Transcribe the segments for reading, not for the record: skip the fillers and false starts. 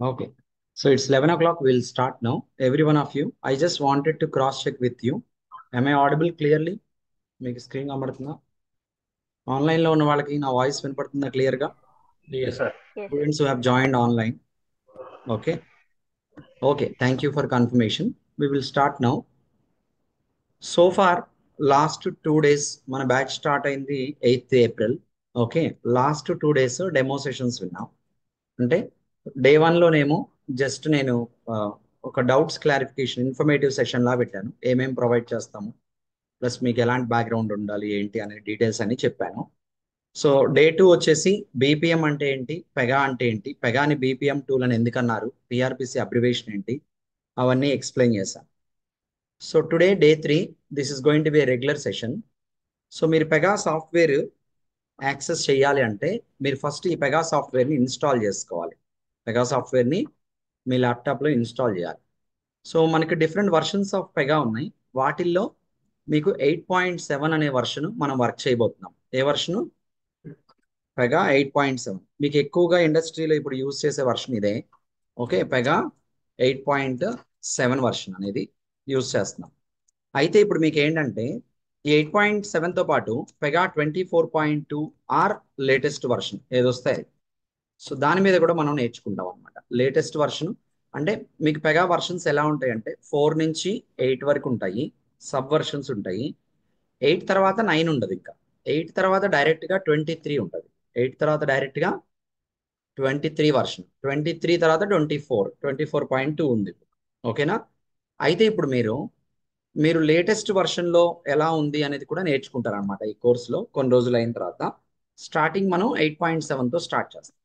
Okay. So it's 11 o'clock. We'll start now. Every one of you, I just wanted to cross check with you. Am I audible clearly? మీకు screen కనబడుతుందా? ఆన్లైన్లో ఉన్న వాళ్ళకి నా voice వినపడుతుందా క్లియర్గా? Yes, sir. Yes, sir. Students who have joined online. Okay. Okay. Thank you for confirmation. We will start now. So far, last 2 days మన batch start అయింది 8th April. Okay, last 2 days demo sessions విన్నాం. అంటే day వన్లోనేమో just నేను ఆ, ఒక doubts clarification informative session లా పెట్టాను. ఏమేమి provide చేస్తాము, ప్లస్ మీకు ఎలాంటి బ్యాక్గ్రౌండ్ ఉండాలి ఏంటి అనే డీటెయిల్స్ అని చెప్పాను. సో డే టూ వచ్చేసి బీపీఎం అంటే ఏంటి, పెగా అంటే ఏంటి, పెగాని బీపీఎం టూల్ అని ఎందుకన్నారు, పిఆర్పిసి అబ్రివేషన్ ఏంటి, అవన్నీ ఎక్స్ప్లెయిన్ చేశాను. So today day three, this is going to be regular session. So మీరు పెగా సాఫ్ట్వేర్ యాక్సెస్ చేయాలి అంటే మీరు ఫస్ట్ ఈ పెగా సాఫ్ట్వేర్ని ఇన్స్టాల్ చేసుకోవాలి. పెగా సాఫ్ట్వేర్ని మీ ల్యాప్టాప్లో ఇన్స్టాల్ చేయాలి. సో మనకి డిఫరెంట్ వర్షన్స్ ఆఫ్ పెగా ఉన్నాయి. వాటిల్లో మీకు 8.7 అనే వర్షన్ మనం వర్క్ చేయబోతున్నాం. ఏ వర్షను? పెగా 8.7. మీకు ఎక్కువగా ఇండస్ట్రీలో ఇప్పుడు యూజ్ చేసే వర్షన్ ఇదే. ఓకే, పెగా 8.7 వర్షన్ అనేది యూజ్ చేస్తున్నాం. అయితే ఇప్పుడు మీకు ఏంటంటే ఈ 8.7తో పాటు పెగా 24.2 ఆర్ లేటెస్ట్ వర్షన్ ఏదొస్తాయి. సో దాని మీద కూడా మనం నేర్చుకుంటాం అనమాట. లేటెస్ట్ వర్షన్ అంటే మీకు పెగా వర్షన్స్ ఎలా ఉంటాయి అంటే 4 నుంచి 8 వరకు ఉంటాయి, సబ్ వర్షన్స్ ఉంటాయి. 8 తర్వాత 9 ఉండదు, ఇంకా 8 తర్వాత డైరెక్ట్గా 23 ఉంటుంది. 8 తర్వాత డైరెక్ట్గా 23 వర్షన్, 23 తర్వాత 24.2 ఉంది. ఓకేనా? అయితే ఇప్పుడు మీరు లేటెస్ట్ వర్షన్లో ఎలా ఉంది అనేది కూడా నేర్చుకుంటారు అనమాట ఈ కోర్సులో. కొన్ని రోజులు అయిన తర్వాత స్టార్టింగ్ మనం 8.7తో స్టార్ట్ చేస్తాం.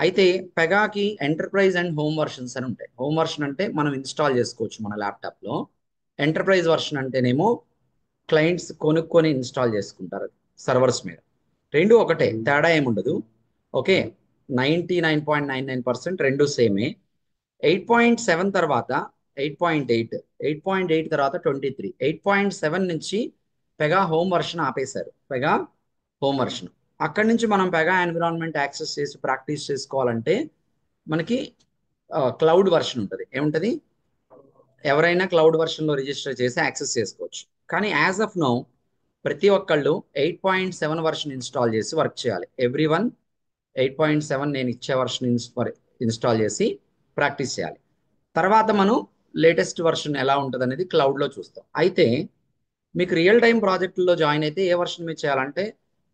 అయితే పెగాకి ఎంటర్ప్రైజ్ అండ్ హోమ్ వర్షన్స్ అని ఉంటాయి. హోమ్ వర్షన్ అంటే మనం ఇన్స్టాల్ చేసుకోవచ్చు మన ల్యాప్టాప్లో. ఎంటర్ప్రైజ్ వర్షన్ అంటేనేమో క్లయింట్స్ కొనుక్కొని ఇన్స్టాల్ చేసుకుంటారు సర్వర్స్ మీద. రెండు ఒకటే, తేడా ఏముండదు. ఓకే, 99.99% రెండు సేమే. 8.7 తర్వాత 8.8, 8.8 తర్వాత 23, 8.7 నుంచి పెగా హోమ్ వర్షన్ ఆపేశారు. పెగా హోమ్ వర్షన్ అక్కడి నుంచి మనం పెగా ఎన్విరాన్మెంట్ యాక్సెస్ చేసి ప్రాక్టీస్ చేసుకోవాలంటే మనకి క్లౌడ్ వర్షన్ ఉంటుంది. ఏముంటుంది? ఎవరైనా క్లౌడ్ వర్షన్లో రిజిస్టర్ చేసి యాక్సెస్ చేసుకోవచ్చు. కానీ యాజ్ ఆఫ్ నౌ ప్రతి ఒక్కళ్ళు 8.7 వర్షన్ ఇన్స్టాల్ చేసి వర్క్ చేయాలి. ఎవ్రీ వన్ 8.7 నేను ఇచ్చే వర్షన్ ఇన్స్టాల్ చేసి ప్రాక్టీస్ చేయాలి. తర్వాత మనం లేటెస్ట్ వర్షన్ ఎలా ఉంటుంది అనేది క్లౌడ్లో చూస్తాం. అయితే మీకు రియల్ టైం ప్రాజెక్టుల్లో జాయిన్ అయితే ఏ వర్షన్ మీద చేయాలంటే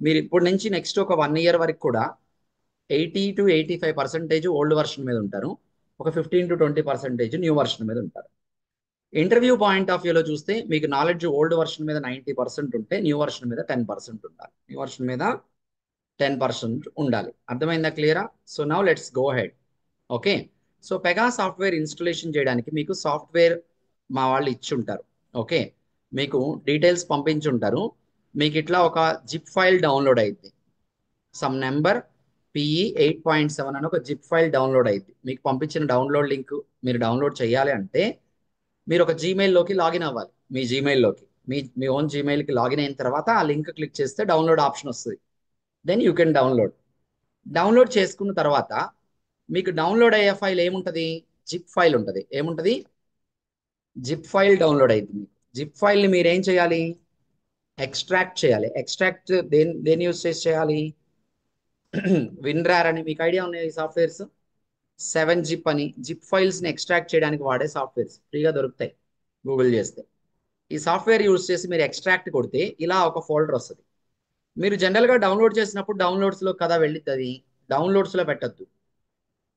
మీరు ఇప్పటి నుంచి నెక్స్ట్ ఒక 1 year వరకు కూడా 80 to 85% ఓల్డ్ వర్షన్ మీద ఉంటారు. ఒక 15 to 20% న్యూ వర్షన్ మీద ఉంటారు. ఇంటర్వ్యూ పాయింట్ ఆఫ్ వ్యూలో చూస్తే మీకు నాలెడ్జ్ ఓల్డ్ వర్షన్ మీద 90% ఉంటే న్యూ వర్షన్ మీద 10% ఉండాలి. న్యూ వర్షన్ మీద 10% ఉండాలి. అర్థమైందా? క్లియరా? So now let's go head. Okay, so Pega software installation చేయడానికి మీకు సాఫ్ట్వేర్ మా వాళ్ళు ఇచ్చి ఉంటారు. ఓకే, మీకు డీటెయిల్స్ పంపించి ఉంటారు. మీకు ఇట్లా ఒక జిప్ ఫైల్ డౌన్లోడ్ అయింది. సమ్ నెంబర్ పిఈ 8.7 అని ఒక జిప్ ఫైల్ డౌన్లోడ్ అయింది. మీకు పంపించిన డౌన్లోడ్ లింక్ మీరు డౌన్లోడ్ చేయాలి అంటే మీరు ఒక జీమెయిల్లోకి లాగిన్ అవ్వాలి. మీ జీమెయిల్లోకి మీ ఓన్ జీమెయిల్కి లాగిన్ అయిన తర్వాత ఆ లింక్ క్లిక్ చేస్తే డౌన్లోడ్ ఆప్షన్ వస్తుంది. దెన్ యూ కెన్ డౌన్లోడ్ చేసుకున్న తర్వాత మీకు డౌన్లోడ్ అయ్యే ఫైల్ ఏముంటుంది? జిప్ ఫైల్ ఉంటుంది. ఏముంటుంది? జిప్ ఫైల్ డౌన్లోడ్ అయింది. మీకు జిప్ ఫైల్ని మీరు ఏం చేయాలి? ఎక్స్ట్రాక్ట్ చేయాలి. ఎక్స్ట్రాక్ట్ దేని యూస్ చేసి చేయాలి? విన్రార్ అని మీకు ఐడియా ఉన్నాయి ఈ సాఫ్ట్వేర్స్. 7-zip అని జిప్ ఫైల్స్ని ఎక్స్ట్రాక్ట్ చేయడానికి వాడే సాఫ్ట్వేర్స్ ఫ్రీగా దొరుకుతాయి గూగుల్ చేస్తే. ఈ సాఫ్ట్వేర్ యూస్ చేసి మీరు ఎక్స్ట్రాక్ట్ కొడితే ఇలా ఒక ఫోల్డర్ వస్తుంది. మీరు జనరల్గా డౌన్లోడ్ చేసినప్పుడు డౌన్లోడ్స్లో కదా వెళ్ళిద్ది, అది డౌన్లోడ్స్లో పెట్టద్దు.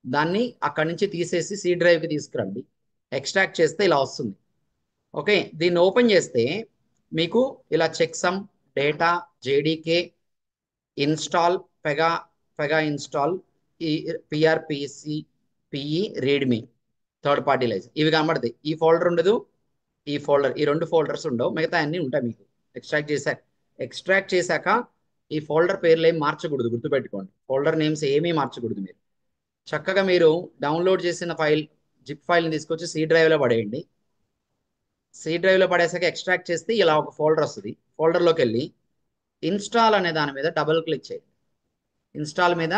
దాన్ని అక్కడి నుంచి తీసేసి సి డ్రైవ్కి తీసుకురండి. ఎక్స్ట్రాక్ట్ చేస్తే ఇలా వస్తుంది. ఓకే, దీన్ని ఓపెన్ చేస్తే మీకు ఇలా checksum data JDK install Pega install ఈ PRPC PE readme third party licence ఇవి కనబడతాయి. ఈ ఫోల్డర్ ఉండదు, ఈ ఫోల్డర్, ఈ రెండు ఫోల్డర్స్ ఉండవు, మిగతా అన్నీ ఉంటాయి. మీకు ఎక్స్ట్రాక్ట్ చేశాక ఈ ఫోల్డర్ పేర్లు ఏమి మార్చకూడదు, గుర్తుపెట్టుకోండి. ఫోల్డర్ నేమ్స్ ఏమీ మార్చకూడదు. మీరు చక్కగా మీరు డౌన్లోడ్ చేసిన జిప్ ఫైల్ని తీసుకొచ్చి సి డ్రైవ్లో పడేయండి. సి డ్రైవ్లో పడేసాక ఎక్స్ట్రాక్ట్ చేస్తే ఇలా ఒక ఫోల్డర్ వస్తుంది. ఫోల్డర్లోకి వెళ్ళి ఇన్స్టాల్ అనే దాని మీద డబుల్ క్లిక్ చేయండి. ఇన్స్టాల్ మీద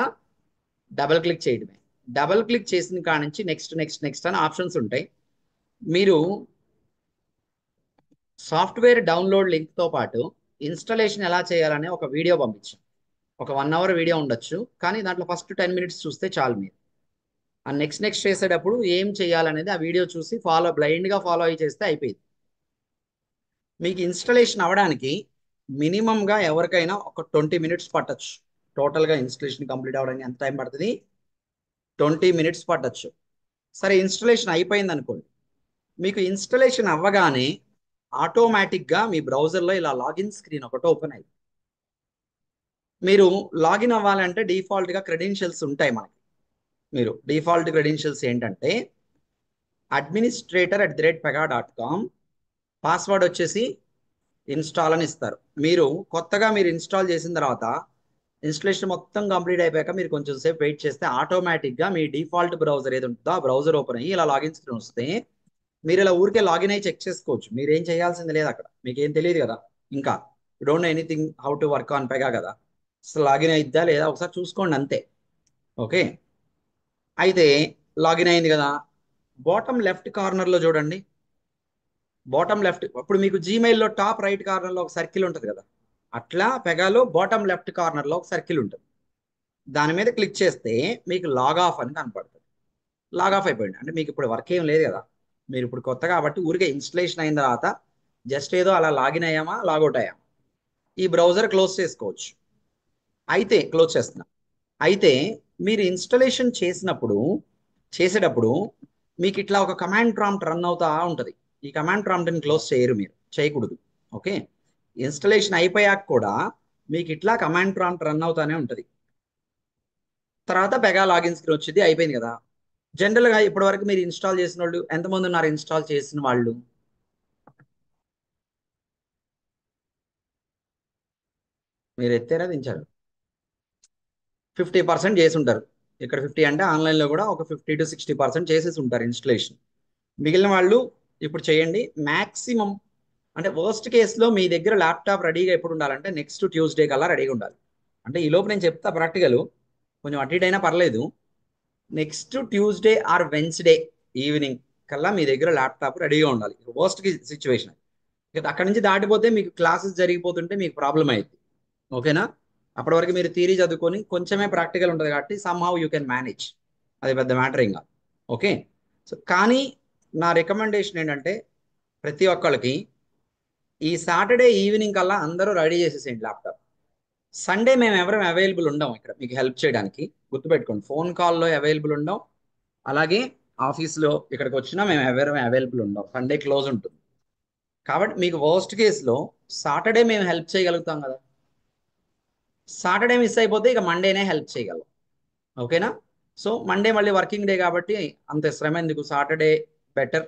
డబుల్ క్లిక్ చేయడమే. డబల్ క్లిక్ చేసిన కాడ నుంచి నెక్స్ట్ నెక్స్ట్ నెక్స్ట్ అని ఆప్షన్స్ ఉంటాయి. మీరు సాఫ్ట్వేర్ డౌన్లోడ్ లింక్తో పాటు ఇన్స్టాలేషన్ ఎలా చేయాలనే ఒక వీడియో పంపించాం. ఒక 1 అవర్ వీడియో ఉండొచ్చు, కానీ దాంట్లో ఫస్ట్ 10 minutes చూస్తే చాలు. మీరు ఆ నెక్స్ట్ నెక్స్ట్ చేసేటప్పుడు ఏం చేయాలనేది ఆ వీడియో చూసి బ్లైండ్గా ఫాలో అయ్యి చేస్తే అయిపోయింది. మీకు ఇన్స్టాలేషన్ అవ్వడానికి మినిమంగా ఎవరికైనా ఒక 20 minutes పట్టచ్చు. టోటల్గా ఇన్స్టాలేషన్ కంప్లీట్ అవ్వడానికి ఎంత టైం పడుతుంది? 20 minutes పట్టచ్చు. సరే, ఇన్స్టాలేషన్ అయిపోయింది అనుకోండి. మీకు ఇన్స్టాలేషన్ అవ్వగానే ఆటోమేటిక్గా మీ బ్రౌజర్లో ఇలా లాగిన్ స్క్రీన్ ఒకటి ఓపెన్ అయ్యింది. మీరు లాగిన్ అవ్వాలంటే డిఫాల్ట్గా క్రెడెన్షియల్స్ ఉంటాయి మనకి. మీరు డిఫాల్ట్ క్రెడెన్షియల్స్ ఏంటంటే administrator@pega.com, పాస్వర్డ్ వచ్చేసి ఇన్స్టాల్ అని ఇస్తారు. మీరు ఇన్స్టాల్ చేసిన తర్వాత ఇన్స్టలేషన్ మొత్తం కంప్లీట్ అయిపోయాక మీరు కొంచెం సేపు వెయిట్ చేస్తే ఆటోమేటిక్గా మీ డిఫాల్ట్ బ్రౌజర్ ఏది ఉంటుందో ఆ బ్రౌజర్ ఓపెన్ అయ్యి ఇలా లాగిన్ స్క్రీన్ వస్తే మీరు ఇలా ఊరికే లాగిన్ అయ్యి చెక్ చేసుకోవచ్చు. మీరు ఏం చేయాల్సింది లేదు, అక్కడ మీకు ఏం తెలియదు కదా. ఇంకా you don't know anything how to work on Pega కదా. అసలు లాగిన్ అయిద్దా లేదా ఒకసారి చూసుకోండి అంతే. ఓకే, అయితే లాగిన్ అయింది కదా. బాటమ్ లెఫ్ట్ కార్నర్లో చూడండి. బాటమ్ లెఫ్ట్, ఇప్పుడు మీకు జీమెయిల్లో టాప్ రైట్ కార్నర్లో ఒక సర్కిల్ ఉంటుంది కదా, అట్లా పెగాలో బాటమ్ లెఫ్ట్ కార్నర్లో ఒక సర్కిల్ ఉంటుంది. దాని మీద క్లిక్ చేస్తే మీకు లాగ్ ఆఫ్ అని కనపడుతుంది. లాగ్ ఆఫ్ అయిపోయింది అంటే మీకు ఇప్పుడు వర్క్ ఏం లేదు కదా. మీరు ఇప్పుడు కొత్త కాబట్టి ఊరికే ఇన్స్టలేషన్ అయిన తర్వాత జస్ట్ ఏదో అలా లాగిన్ అయ్యామా, లాగౌట్ అయ్యామా. ఈ బ్రౌజర్ క్లోజ్ చేసుకోవచ్చు. అయితే క్లోజ్ చేస్తున్నా. అయితే మీరు ఇన్స్టలేషన్ చేసేటప్పుడు మీకు ఇట్లా ఒక కమాండ్ ప్రాంప్ట్ రన్ అవుతా ఉంటుంది. ఈ కమాండ్ ప్రాంప్ట్ని క్లోజ్ మీరు చేయకూడదు. ఓకే, ఇన్స్టలేషన్ అయిపోయాక కూడా మీకు ఇట్లా కమాండ్ ప్రాంప్ట్ రన్ అవుతానే ఉంటుంది. తర్వాత పెగా లాగిన్ స్క్రీన్ వచ్చింది, అయిపోయింది కదా. జనరల్గా ఇప్పటి వరకు మీరు ఇన్స్టాల్ చేసిన వాళ్ళు ఎంతమంది ఉన్నారు? ఇన్స్టాల్ చేసిన వాళ్ళు మీరు ఎత్తారా దించారు? 50% చేసి ఉంటారు. ఇక్కడ 50 అంటే ఆన్లైన్లో కూడా ఒక 50 to 60% చేసేసి ఉంటారు ఇన్స్టలేషన్. మిగిలిన వాళ్ళు ఇప్పుడు చేయండి. మ్యాక్సిమం అంటే వర్స్ట్ కేసులో మీ దగ్గర ల్యాప్టాప్ రెడీగా ఎప్పుడు ఉండాలంటే నెక్స్ట్ ట్యూస్డే కల్లా రెడీగా ఉండాలి. అంటే ఈలోపు నేను చెప్తా ప్రాక్టికల్, కొంచెం అటు ఇటు అయినా పర్లేదు. Next Tuesday or Wednesday evening కల్లా మీ దగ్గర ల్యాప్టాప్ రెడీగా ఉండాలి. Worst situation. అక్కడి నుంచి దాటిపోతే మీకు క్లాసెస్ జరిగిపోతుంటే మీకు ప్రాబ్లం అయింది. ఓకేనా? అప్పటి వరకు మీరు థియరీ చదువుకొని కొంచెమే ప్రాక్టికల్ ఉంటుంది కాబట్టి సమ్హౌ యూ కెన్ మేనేజ్. అది పెద్ద మ్యాటర్ ఇంకా. ఓకే, సో కానీ నా రికమెండేషన్ ఏంటంటే ప్రతి ఒక్కళ్ళకి ఈ సాటర్డే ఈవినింగ్ కల్లా అందరూ రెడీ చేసేసేయండి ల్యాప్టాప్. సండే మేము ఎవరం అవైలబుల్ ఉండం ఇక్కడ మీకు హెల్ప్ చేయడానికి. గుర్తుపెట్టుకోండి, ఫోన్ కాల్లో అవైలబుల్ ఉండం, అలాగే ఆఫీస్లో ఇక్కడికి వచ్చినా మేము ఎవరం అవైలబుల్ ఉండం. సండే క్లోజ్ ఉంటుంది. కాబట్టి మీకు వర్స్ట్ కేసులో సాటర్డే మేము హెల్ప్ చేయగలుగుతాం కదా. సాటర్డే మిస్ అయిపోతే ఇక మండేనే హెల్ప్ చేయగలం. ఓకేనా? సో మండే మళ్ళీ వర్కింగ్ డే కాబట్టి అంత శ్రమ ఎందుకు, సాటర్డే బెటర్.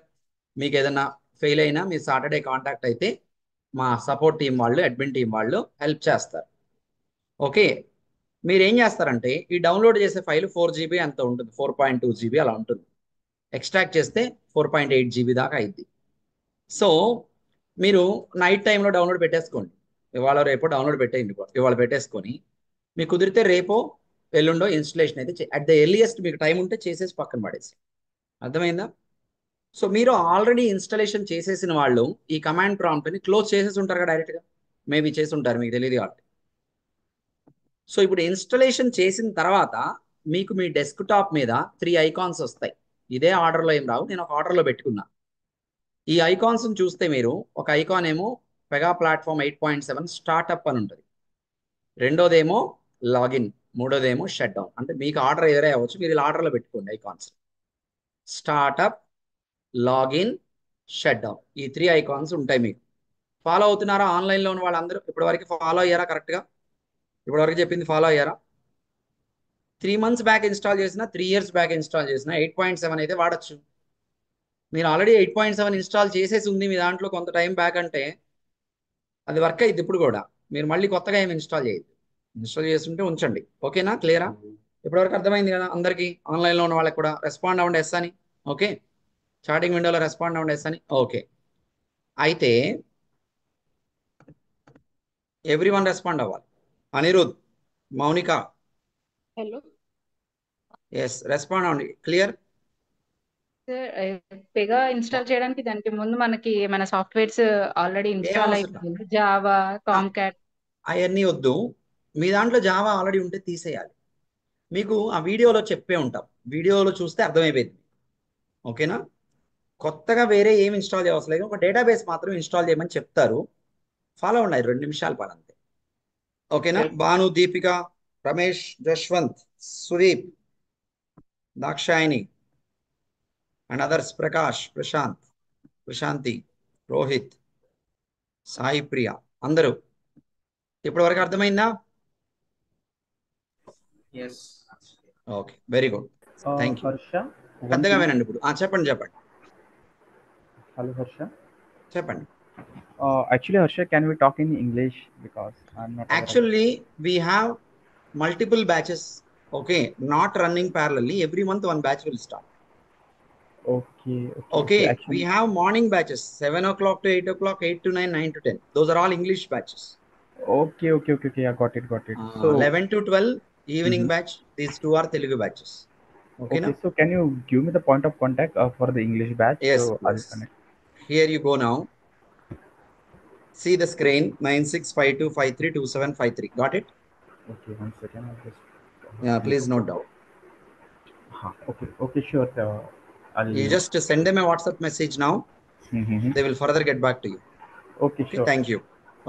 మీకు ఏదైనా ఫెయిల్ అయినా మీరు సాటర్డే కాంటాక్ట్ అయితే మా సపోర్ట్ టీం వాళ్ళు, అడ్మిన్ టీం వాళ్ళు హెల్ప్ చేస్తారు. ఓకే, మీరు ఏం చేస్తారంటే ఈ డౌన్లోడ్ చేసే ఫైల్ 4 GB అంత ఉంటుంది, 4.2 GB అలా ఉంటుంది. ఎక్స్ట్రాక్ట్ చేస్తే 4.8 GB దాకా అయింది. సో మీరు నైట్ టైంలో డౌన్లోడ్ పెట్టేసుకోండి. ఇవాళ రేపో డౌన్లోడ్ పెట్టేయండి. ఇవాళ పెట్టేసుకొని మీకు కుదిరితే రేపో ఎల్లుండో ఇన్స్టలేషన్ అయితే అట్ ద ఎర్లియస్ట్ మీకు టైం ఉంటే చేసేసి పక్కన పడేసి. అర్థమైందా? సో మీరు ఆల్రెడీ ఇన్స్టాలేషన్ చేసేసిన వాళ్ళు ఈ కమాండ్ ప్రాంప్ట్ని క్లోజ్ చేసేసి ఉంటారు కదా డైరెక్ట్గా. మేబీ చేసి ఉంటారు, మీకు తెలియదు కాబట్టి. సో ఇప్పుడు ఇన్స్టలేషన్ చేసిన తర్వాత మీకు మీ డెస్క్టాప్ మీద 3 ఐకాన్స్ వస్తాయి. ఇదే ఆర్డర్లో ఏం రావు, నేను ఒక ఆర్డర్లో పెట్టుకున్నా. ఈ ఐకాన్స్ చూస్తే మీరు ఒక ఐకాన్ ఏమో పెగా ప్లాట్ఫామ్ 8.7 స్టార్ట్అప్ అని ఉంటుంది, రెండోదేమో లాగిన్, మూడోదేమో షట్ డౌన్. అంటే మీకు ఆర్డర్ ఏదైనా అవ్వచ్చు, మీరు ఇలా ఆర్డర్లో పెట్టుకోండి. Icons startup, login, shut down, ఈ 3 ఐకాన్స్ ఉంటాయి. మీకు ఫాలో అవుతున్నారా? ఆన్లైన్లో ఉన్న వాళ్ళందరూ ఇప్పటి వరకు ఫాలో అయ్యారా? కరెక్ట్గా ఇప్పటి వరకు చెప్పింది ఫాలో అయ్యారా? 3 months బ్యాక్ ఇన్స్టాల్ చేసిన, 3 years బ్యాక్ ఇన్స్టాల్ చేసిన 8.7 అయితే వాడచ్చు. మీరు ఆల్రెడీ 8.7 ఇన్స్టాల్ చేసేసి ఉంది మీ దాంట్లో కొంత టైం బ్యాక్ అంటే అది వర్క్ అయ్యింది. ఇప్పుడు కూడా మీరు మళ్ళీ కొత్తగా ఏమి ఇన్స్టాల్ చేయొద్దు. ఇన్స్టాల్ చేస్తుంటే ఉంచండి. ఓకేనా? క్లియరా? ఇప్పటివరకు అర్థమైంది కదా అందరికీ? ఆన్లైన్లో ఉన్న వాళ్ళకి కూడా రెస్పాండ్ అవ్వండి ఎస్ అని. ఓకే, చాటింగ్ విండోలో రెస్పాండ్ అవ్వండి ఎస్ అని. ఓకే, అయితే ఎవ్రీ వన్ రెస్పాండ్ అవ్వాలి. Anirudh, Mounika, hello. Yes, respond అవ్వండి. క్లియర్? పెగా ఇన్స్టాల్ చేయడానికి దానికి ముందు మనకి మన సాఫ్ట్వేర్స్ ఆల్రెడీ ఏం ఇన్స్టాల్ అవసరం లేదు. అయిపోయింది, జావా, కామ్కాట్. అవన్నీ వద్దు. మీ దాంట్లో జావా ఆల్రెడీ ఉంటే తీసేయాలి. మీకు ఆ వీడియోలో చెప్పే ఉంటాం, వీడియోలో చూస్తే అర్థమైపోయింది. ఓకేనా? కొత్తగా వేరే ఏం ఇన్స్టాల్ చేయవసరం లేదు. ఒక డేటాబేస్ మాత్రం ఇన్స్టాల్ చేయమని చెప్తారు. ఫాలో ఉన్నాయి, 2 నిమిషాల పని అంతే. ఓకేనా? Okay. Bhanu, Deepika, Ramesh, Jashwanth, Sudeep, Dakshayini and others, Prakash, Prashanth, Prashanthi, Rohit, Sai Priya, అందరూ ఇప్పటి వరకు అర్థమైందా? Yes. Okay, very good, thank you. Harsha, one పెద్దగా thing. వినండి ఇప్పుడు. చెప్పండి చెప్పండి Hello, Harsha. చెప్పండి. Actually, Harsha, can we talk in English because I'm not aware of. Actually, we have multiple batches. Okay, not running parallelly. Every month one batch will start. Okay. Okay, we Actually, have morning batches, 7 o'clock to 8 o'clock, 8 to 9, 9 to 10. Those are all English batches. okay. I got it. So, 11 to 12 evening Mhm. batch. These two are Telugu batches. Okay, okay. na? So, can you give me the point of contact for the English batch? Yes, So, I'll please. connect. Here you go now. See the screen, 9652532753. Got it? Okay, one second. I'll just. Yeah, please note down. Okay, sure. I'll. You just send them a WhatsApp message now. Mhm. They will further get back to you. Okay, Okay, sure. thank you.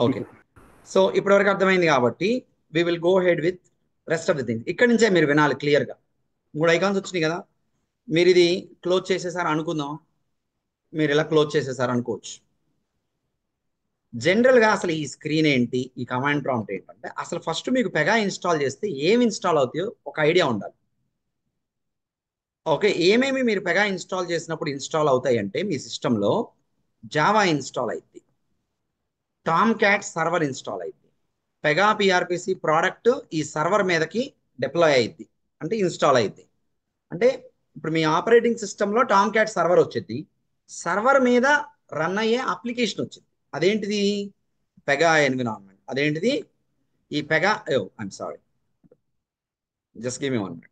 Okay. So ఇప్పటివరకు అర్థమైంది కాబట్టి we will go ahead with rest of the things. ఇక్కడ నుంచే మీరు వినాలి క్లియర్గా. 3 icons వచ్చినాయి కదా, మీరు ఇది క్లోజ్ చేసేసారు అనుకుందాం. మీరు ఇలా క్లోజ్ చేసేసారు అనుకోవచ్చు. జనరల్గా అసలు ఈ స్క్రీన్ ఏంటి, ఈ కమాండ్ ప్రాంప్ట్ ఏంటంటే, అసలు ఫస్ట్ మీకు పెగా ఇన్స్టాల్ చేస్తే ఏమి ఇన్స్టాల్ అవుతాయో ఒక ఐడియా ఉండాలి. ఓకే, ఏమేమి మీరు పెగా ఇన్స్టాల్ చేసినప్పుడు ఇన్స్టాల్ అవుతాయి అంటే, మీ సిస్టంలో జావా ఇన్స్టాల్ అయింది, టామ్ క్యాట్ సర్వర్ ఇన్స్టాల్ అయింది, పెగా పిఆర్పిసి ప్రోడక్ట్ ఈ సర్వర్ మీదకి డిప్లాయ్ అయింది, అంటే ఇన్స్టాల్ అయింది. అంటే ఇప్పుడు మీ ఆపరేటింగ్ సిస్టంలో టామ్ క్యాట్ సర్వర్ వచ్చింది, సర్వర్ మీద రన్ అయ్యే అప్లికేషన్ వచ్చింది. అదేంటిది? Pega environment. అదేంటిది? ఈ Pega, I'm sorry, just give me 1 minute.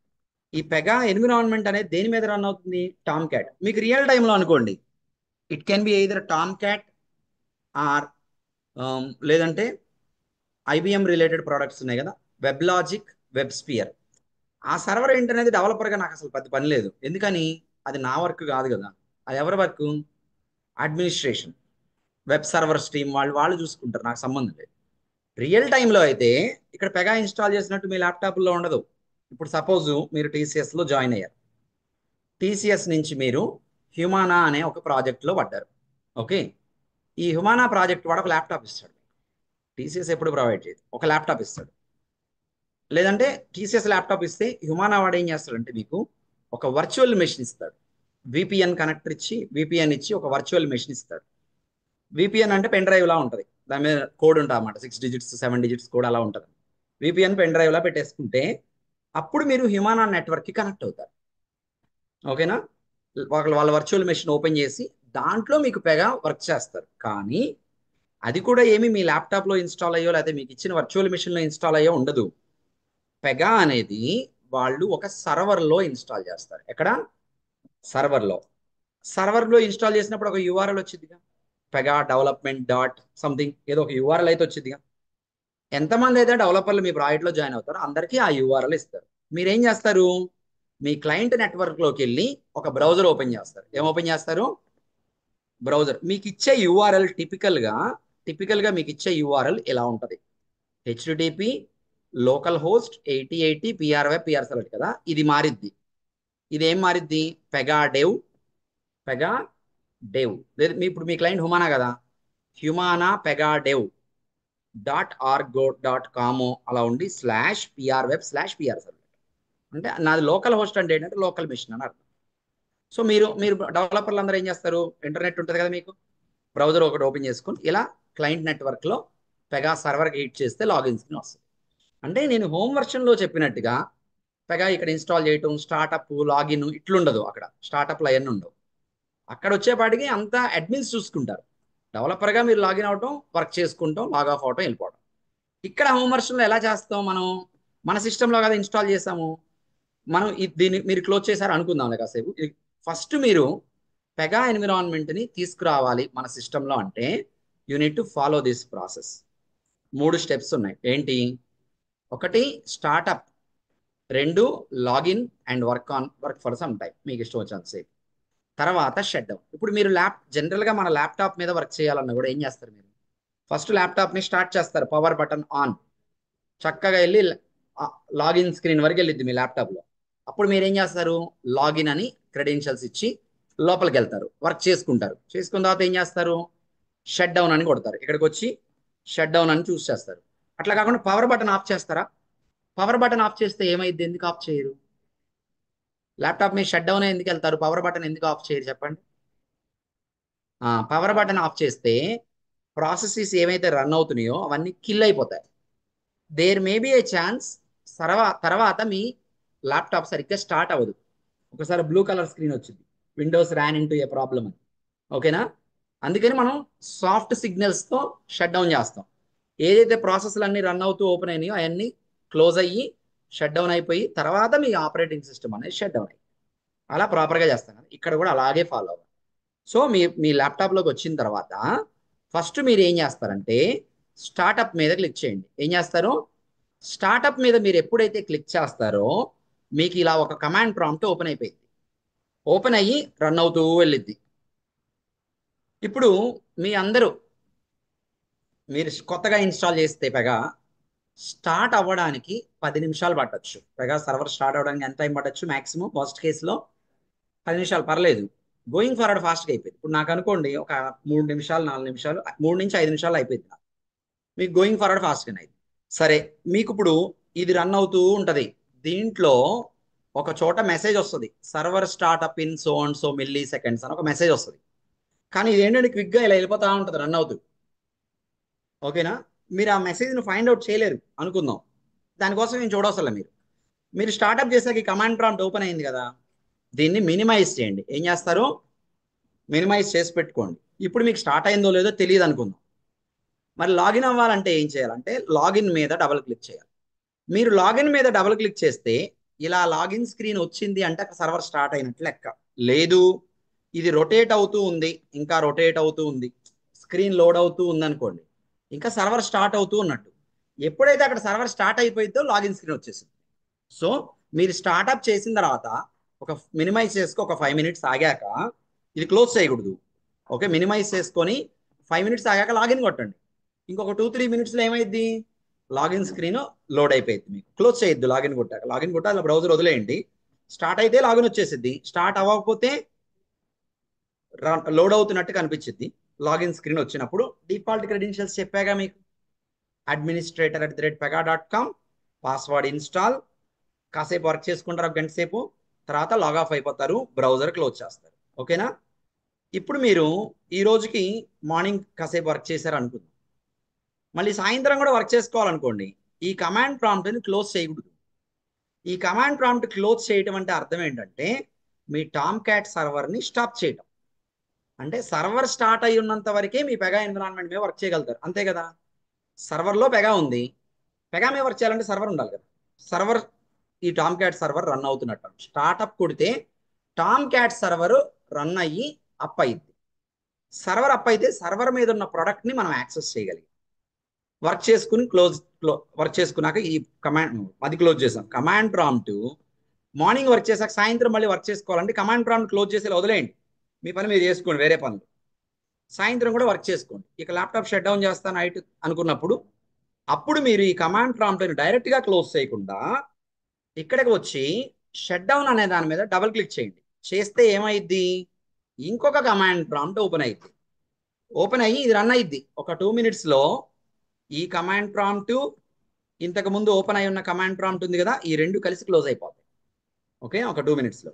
ఈ పెగా ఎన్విరాన్మెంట్ అనేది దేని మీద రన్ అవుతుంది? Tom cat. మీకు రియల్ టైంలో అనుకోండి, it can be either Tomcat or లేదంటే ఐబిఎం రిలేటెడ్ ప్రోడక్ట్స్ ఉన్నాయి కదా, వెబ్ లాజిక్, వెబ్ స్పియర్. ఆ సర్వర్ ఏంటనేది డెవలపర్గా నాకు అసలు పెద్ద పని లేదు. ఎందుకని? అది నా వర్క్ కాదు కదా. అది ఎవరి work? Administration, web server team వాళ్ళు చూసుకుంటారు, నాకు సంబంధం లేదు. రియల్ టైంలో అయితే ఇక్కడ పెగా ఇన్స్టాల్ చేసినట్టు మీ ల్యాప్టాప్లో ఉండదు. ఇప్పుడు సపోజ్ మీరు టీసీఎస్లో జాయిన్ అయ్యారు, టీసీఎస్ నుంచి మీరు హ్యూమానా అనే ఒక ప్రాజెక్ట్లో పడ్డారు. ఓకే, ఈ హ్యూమానా ప్రాజెక్ట్ వాడు ఒక ల్యాప్టాప్ ఇస్తాడు. టీసీఎస్ ఎప్పుడు ప్రొవైడ్ చేయదు, ఒక ల్యాప్టాప్ ఇస్తాడు. లేదంటే టీసీఎస్ ల్యాప్టాప్ ఇస్తే హ్యూమానా వాడు ఏం చేస్తాడంటే మీకు ఒక వర్చువల్ మెషిన్ ఇస్తాడు. విపిఎన్ కనెక్టర్ ఇచ్చి, విపిఎన్ ఇచ్చి ఒక వర్చువల్ మెషిన్ ఇస్తాడు. విపిఎన్ అంటే పెన్ డ్రైవ్ లా ఉంటుంది, దాని మీద కోడ్ ఉంటుంది అన్నమాట, 6 digits 7 digits కోడ్ అలా ఉంటుంది. విపిఎన్ పెన్ డ్రైవ్ లా పెట్టేసుకుంటే అప్పుడు మీరు హ్యూమానా నెట్వర్క్కి కనెక్ట్ అవుతారు. ఓకేనా? వాళ్ళ వర్చువల్ మెషిన్ ఓపెన్ చేసి దాంట్లో మీకు పెగా వర్క్ చేస్తారు. కానీ అది కూడా ఏమి మీ ల్యాప్టాప్లో ఇన్స్టాల్ అయ్యో లేకపోతే మీకు ఇచ్చిన వర్చువల్ మెషిన్లో ఇన్స్టాల్ అయ్యో ఉండదు. పెగా అనేది వాళ్ళు ఒక సర్వర్లో ఇన్స్టాల్ చేస్తారు. ఎక్కడ? సర్వర్లో. సర్వర్లో ఇన్స్టాల్ చేసినప్పుడు ఒక యూఆర్ఎల్ వచ్చిందిగా, పెగా డెవలప్మెంట్ డాట్ సంథింగ్, ఏదో ఒక యూఆర్ఎల్ అయితే వచ్చిందిగా. ఎంతమంది అయితే డెవలపర్లు మీ ప్రాజెక్ట్లో జాయిన్ అవుతారో అందరికీ ఆ యూఆర్ఎల్ ఇస్తారు. మీరేం చేస్తారు? మీ క్లయింట్ నెట్వర్క్లోకి వెళ్ళి ఒక బ్రౌజర్ ఓపెన్ చేస్తారు. ఏం ఓపెన్ చేస్తారు? బ్రౌజర్. మీకు ఇచ్చే యూఆర్ఎల్ టిపికల్గా మీకు ఇచ్చే యూఆర్ఎల్ ఇలా ఉంటుంది: HTTP local host 8080 PR web PR server కదా. ఇది మారిద్ది. ఇదేం మారిద్ది? పెగా డెవ్ లేదు, ఇప్పుడు మీ క్లయింట్ హుమానా కదా, హ్యుమానా పెగా డెవ్ .org.com అలా ఉండి /పిఆర్ వెబ్ /పిఆర్ సర్వర్. అంటే నాది లోకల్ హోస్ట్ అంటే ఏంటంటే లోకల్ మెషిన్ అని అర్థం. సో మీరు డెవలపర్లు అందరూ ఏం చేస్తారు? ఇంటర్నెట్ ఉంటుంది కదా మీకు, బ్రౌజర్ ఒకటి ఓపెన్ చేసుకుని ఇలా క్లయింట్ నెట్వర్క్లో పెగా సర్వర్కి హిట్ చేస్తే లాగిన్ స్క్రీన్ వస్తుంది. అంటే నేను హోమ్ వర్షన్లో చెప్పినట్టుగా పెగా ఇక్కడ ఇన్స్టాల్ చేయటం, స్టార్టప్, లాగిన్ ఇట్లుండదు. అక్కడ స్టార్టప్లు అవన్నీ ఉండవు. అక్కడ వచ్చేపాటికి అంతా అడ్మిన్స్ చూసుకుంటారు. డెవలపర్గా మీరు లాగిన్ అవటం, వర్క్ చేసుకుంటాం, లాగ్ ఆఫ్ అవటం, వెళ్ళిపోవడం. ఇక్కడ హోమ్ వర్షన్లో ఎలా చేస్తాం? మనం మన సిస్టంలో కదా ఇన్స్టాల్ చేసాము. మనం దీన్ని మీరు క్లోజ్ చేశారు అనుకుందాంలే కాసేపు. ఫస్ట్ మీరు పెగా ఎన్విరాన్మెంట్ని తీసుకురావాలి మన సిస్టంలో అంటే you need to follow this process. 3 steps ఉన్నాయి. ఏంటి? ఒకటి startup, 2 login and work for some time, మీకు ఇష్టం వచ్చినంతసేపు. తర్వాత షట్ డౌన్. ఇప్పుడు మీరు జనరల్గా మన ల్యాప్టాప్ మీద వర్క్ చేయాలన్నా కూడా ఏం చేస్తారు మీరు? ఫస్ట్ ల్యాప్టాప్ని స్టార్ట్ చేస్తారు, పవర్ బటన్ ఆన్, చక్కగా వెళ్ళి లాగిన్ స్క్రీన్ వరకు వెళ్ళిద్ది మీ ల్యాప్టాప్లో. అప్పుడు మీరు ఏం చేస్తారు? లాగిన్ అని క్రెడెన్షియల్స్ ఇచ్చి లోపలికి వెళ్తారు, వర్క్ చేసుకుంటారు. చేసుకున్న తర్వాత ఏం చేస్తారు? షట్ డౌన్ అని కొడతారు. ఇక్కడికి వచ్చి షట్ డౌన్ అని చూస్ చేస్తారు. అట్లా కాకుండా పవర్ బటన్ ఆఫ్ చేస్తారా? పవర్ బటన్ ఆఫ్ చేస్తే ఏమైంది? ఎందుకు ఆఫ్ చేయరు? ల్యాప్టాప్ మీ షట్ డౌన్ ఎందుకు వెళ్తారు, పవర్ బటన్ ఎందుకు ఆఫ్ చేయరు చెప్పండి? పవర్ బటన్ ఆఫ్ చేస్తే ప్రాసెసెస్ ఏవైతే రన్ అవుతున్నాయో అవన్నీ కిల్ అయిపోతాయి. There may be a chance తర్వాత మీ ల్యాప్టాప్ సరిగ్గా స్టార్ట్ అవ్వదు. ఒకసారి బ్లూ కలర్ స్క్రీన్ వచ్చింది, Windows ran into a problem అని. ఓకేనా? అందుకని మనం సాఫ్ట్ సిగ్నల్స్తో షట్ డౌన్ చేస్తాం. ఏదైతే ప్రాసెస్లు అన్ని రన్ అవుతూ ఓపెన్ అయినాయో అవన్నీ క్లోజ్ అయ్యి షట్ డౌన్ అయిపోయి తర్వాత మీ ఆపరేటింగ్ సిస్టమ్ అనేది షట్ డౌన్ అయ్యి అలా ప్రాపర్గా చేస్తాం కదా. ఇక్కడ కూడా అలాగే ఫాలో అవ్వాలి. సో మీ ల్యాప్టాప్లోకి వచ్చిన తర్వాత ఫస్ట్ మీరు ఏం చేస్తారంటే స్టార్టప్ మీద క్లిక్ చేయండి. ఏం చేస్తారు? స్టార్టప్ మీద మీరు ఎప్పుడైతే క్లిక్ చేస్తారో మీకు ఇలా ఒక కమాండ్ ప్రాంప్ట్ ఓపెన్ అయిపోయింది. ఓపెన్ అయ్యి రన్ అవుతూ వెళ్ళిద్ది. ఇప్పుడు మీరు కొత్తగా ఇన్స్టాల్ చేస్తే పెగా స్టార్ట్ అవ్వడానికి 10 నిమిషాలు పట్టచ్చు. పెగా సర్వర్ స్టార్ట్ అవ్వడానికి ఎంత టైం పట్టచ్చు? మాక్సిమం వర్స్ట్ కేసులో 10 నిమిషాలు, పర్లేదు. గోయింగ్ ఫార్వర్డ్ ఫాస్ట్గా అయిపోయింది. ఇప్పుడు నాకు అనుకోండి ఒక 3 నిమిషాలు 4 నిమిషాలు 3 నుంచి 5 నిమిషాలు అయిపోయింది. మీకు గోయింగ్ ఫార్వర్డ్ ఫాస్ట్గానే అయింది. సరే, మీకు ఇప్పుడు ఇది రన్ అవుతూ ఉంటుంది. దీంట్లో ఒక చోట మెసేజ్ వస్తుంది, server startup in so and so milli seconds అని ఒక మెసేజ్ వస్తుంది. కానీ ఇదేంటంటే క్విక్గా ఇలా వెళ్ళిపోతూ ఉంటుంది రన్ అవుతూ. ఓకేనా? మీరు ఆ మెసేజ్ని ఫైండ్ అవుట్ చేయలేరు అనుకుందాం. దానికోసం నేను చూడవసలే. మీరు స్టార్ట్అప్ చేసాక ఈ కమాండ్ ప్రాంప్ట్ ఓపెన్ అయింది కదా, దీన్ని మినిమైజ్ చేయండి. ఏం చేస్తారు? మినిమైజ్ చేసి పెట్టుకోండి. ఇప్పుడు మీకు స్టార్ట్ అయిందో లేదో తెలియదు అనుకుందాం. మరి లాగిన్ అవ్వాలంటే ఏం చేయాలంటే లాగిన్ మీద డబుల్ క్లిక్ చేయాలి. మీరు లాగిన్ మీద డబుల్ క్లిక్ చేస్తే ఇలా లాగిన్ స్క్రీన్ వచ్చింది అంటే సర్వర్ స్టార్ట్ అయినట్లు లెక్క. లేదు, ఇది రొటేట్ అవుతూ ఉంది, ఇంకా రొటేట్ అవుతూ ఉంది, స్క్రీన్ లోడ్ అవుతూ ఉంది అనుకోండి, ఇంకా సర్వర్ స్టార్ట్ అవుతూ ఉన్నట్టు. ఎప్పుడైతే అక్కడ సర్వర్ స్టార్ట్ అయిపోయిందో లాగిన్ స్క్రీన్ వచ్చేసింది. సో మీరు స్టార్ట్అప్ చేసిన తర్వాత ఒక మినిమైజ్ చేసుకో, ఒక 5 మినిట్స్ ఆగాక ఇది క్లోజ్ చేయకూడదు. ఓకే, మినిమైజ్ చేసుకొని 5 మినిట్స్ ఆగాక లాగిన్ కొట్టండి. ఇంకొక 2-3 మినిట్స్లో ఏమైంది? లాగిన్ స్క్రీన్ లోడ్ అయిపోయింది. మీకు క్లోజ్ చేయొద్దు. లాగిన్ కొట్టాక లాగిన్ కొట్టాలి, బ్రౌజర్ వదిలేయండి. స్టార్ట్ అయితే లాగిన్ వచ్చేసిద్ది, స్టార్ట్ అవ్వకపోతే లోడ్ అవుతున్నట్టు కనిపించింది. లాగిన్ స్క్రీన్ వచ్చినప్పుడు డిఫాల్ట్ క్రెడెన్షియల్స్ చెప్పాగా మీకు, administrator@pega.com, పాస్వర్డ్ ఇన్స్టాల్, కాసేపు వర్క్ చేసుకుంటారు, ఒక గంట సేపు, తర్వాత లాగ్ ఆఫ్ అయిపోతారు, బ్రౌజర్ క్లోజ్ చేస్తారు. ఓకేనా? ఇప్పుడు మీరు ఈ రోజుకి మార్నింగ్ కాసేపు వర్క్ చేశారు అనుకుందాం, మళ్ళీ సాయంత్రం కూడా వర్క్ చేసుకోవాలనుకోండి, ఈ కమాండ్ ప్రాంప్ట్ని క్లోజ్ చేయకూడదు. ఈ కమాండ్ ప్రాంప్ట్ క్లోజ్ చేయటం అంటే అర్థం ఏంటంటే మీ టామ్ క్యాట్ సర్వర్ని స్టాప్ చేయటం. అంటే సర్వర్ స్టార్ట్ అయి ఉన్నంత వరకే మీ పెగా ఎన్విరాన్మెంట్ మీద వర్క్ చేయగలుగుతారు, అంతే కదా. సర్వర్లో పెగా ఉంది, పెగా మీద వర్క్ చేయాలంటే సర్వర్ ఉండాలి కదా. సర్వర్, ఈ టామ్ క్యాట్ సర్వర్ రన్ అవుతున్నట్టు స్టార్ట్అప్ కొడితే టామ్ క్యాట్ సర్వర్ రన్ అయ్యి అప్ అయింది. సర్వర్ అప్ అయితే సర్వర్ మీద ఉన్న ప్రోడక్ట్ని మనం యాక్సెస్ చేయగలిగాం. వర్క్ చేసుకుని వర్క్ చేసుకున్నాక ఈ కమాండ్ అది క్లోజ్ చేసాం. కమాండ్ ప్రాంప్ట్ మార్నింగ్ వర్క్ చేశాక సాయంత్రం మళ్ళీ వర్క్ చేసుకోవాలంటే కమాండ్ ప్రాంప్ట్ క్లోజ్ చేసి వదిలేయండి, మీ పని మీరు చేసుకోండి, వేరే పనులు. సాయంత్రం కూడా వర్క్ చేసుకోండి. ఇక ల్యాప్టాప్ షట్ డౌన్ చేస్తాను నైట్ అనుకున్నప్పుడు అప్పుడు మీరు ఈ కమాండ్ ప్రాంప్ట్ని డైరెక్ట్గా క్లోజ్ చేయకుండా ఇక్కడికి వచ్చి షట్ డౌన్ అనే దాని మీద డబుల్ క్లిక్ చేయండి. చేస్తే ఏమైద్ది? ఇంకొక కమాండ్ ప్రాంప్ట్ ఓపెన్ అయ్యింది. ఓపెన్ అయ్యి ఇది రన్ అయ్యిద్ది. ఒక 2 మినిట్స్లో ఈ కమాండ్ ప్రాంప్ట్, ఇంతకు ముందు ఓపెన్ అయి ఉన్న కమాండ్ ప్రాంప్ట్ ఉంది కదా, ఈ రెండు కలిసి క్లోజ్ అయిపోతాయి. ఓకే, ఒక 2 మినిట్స్లో.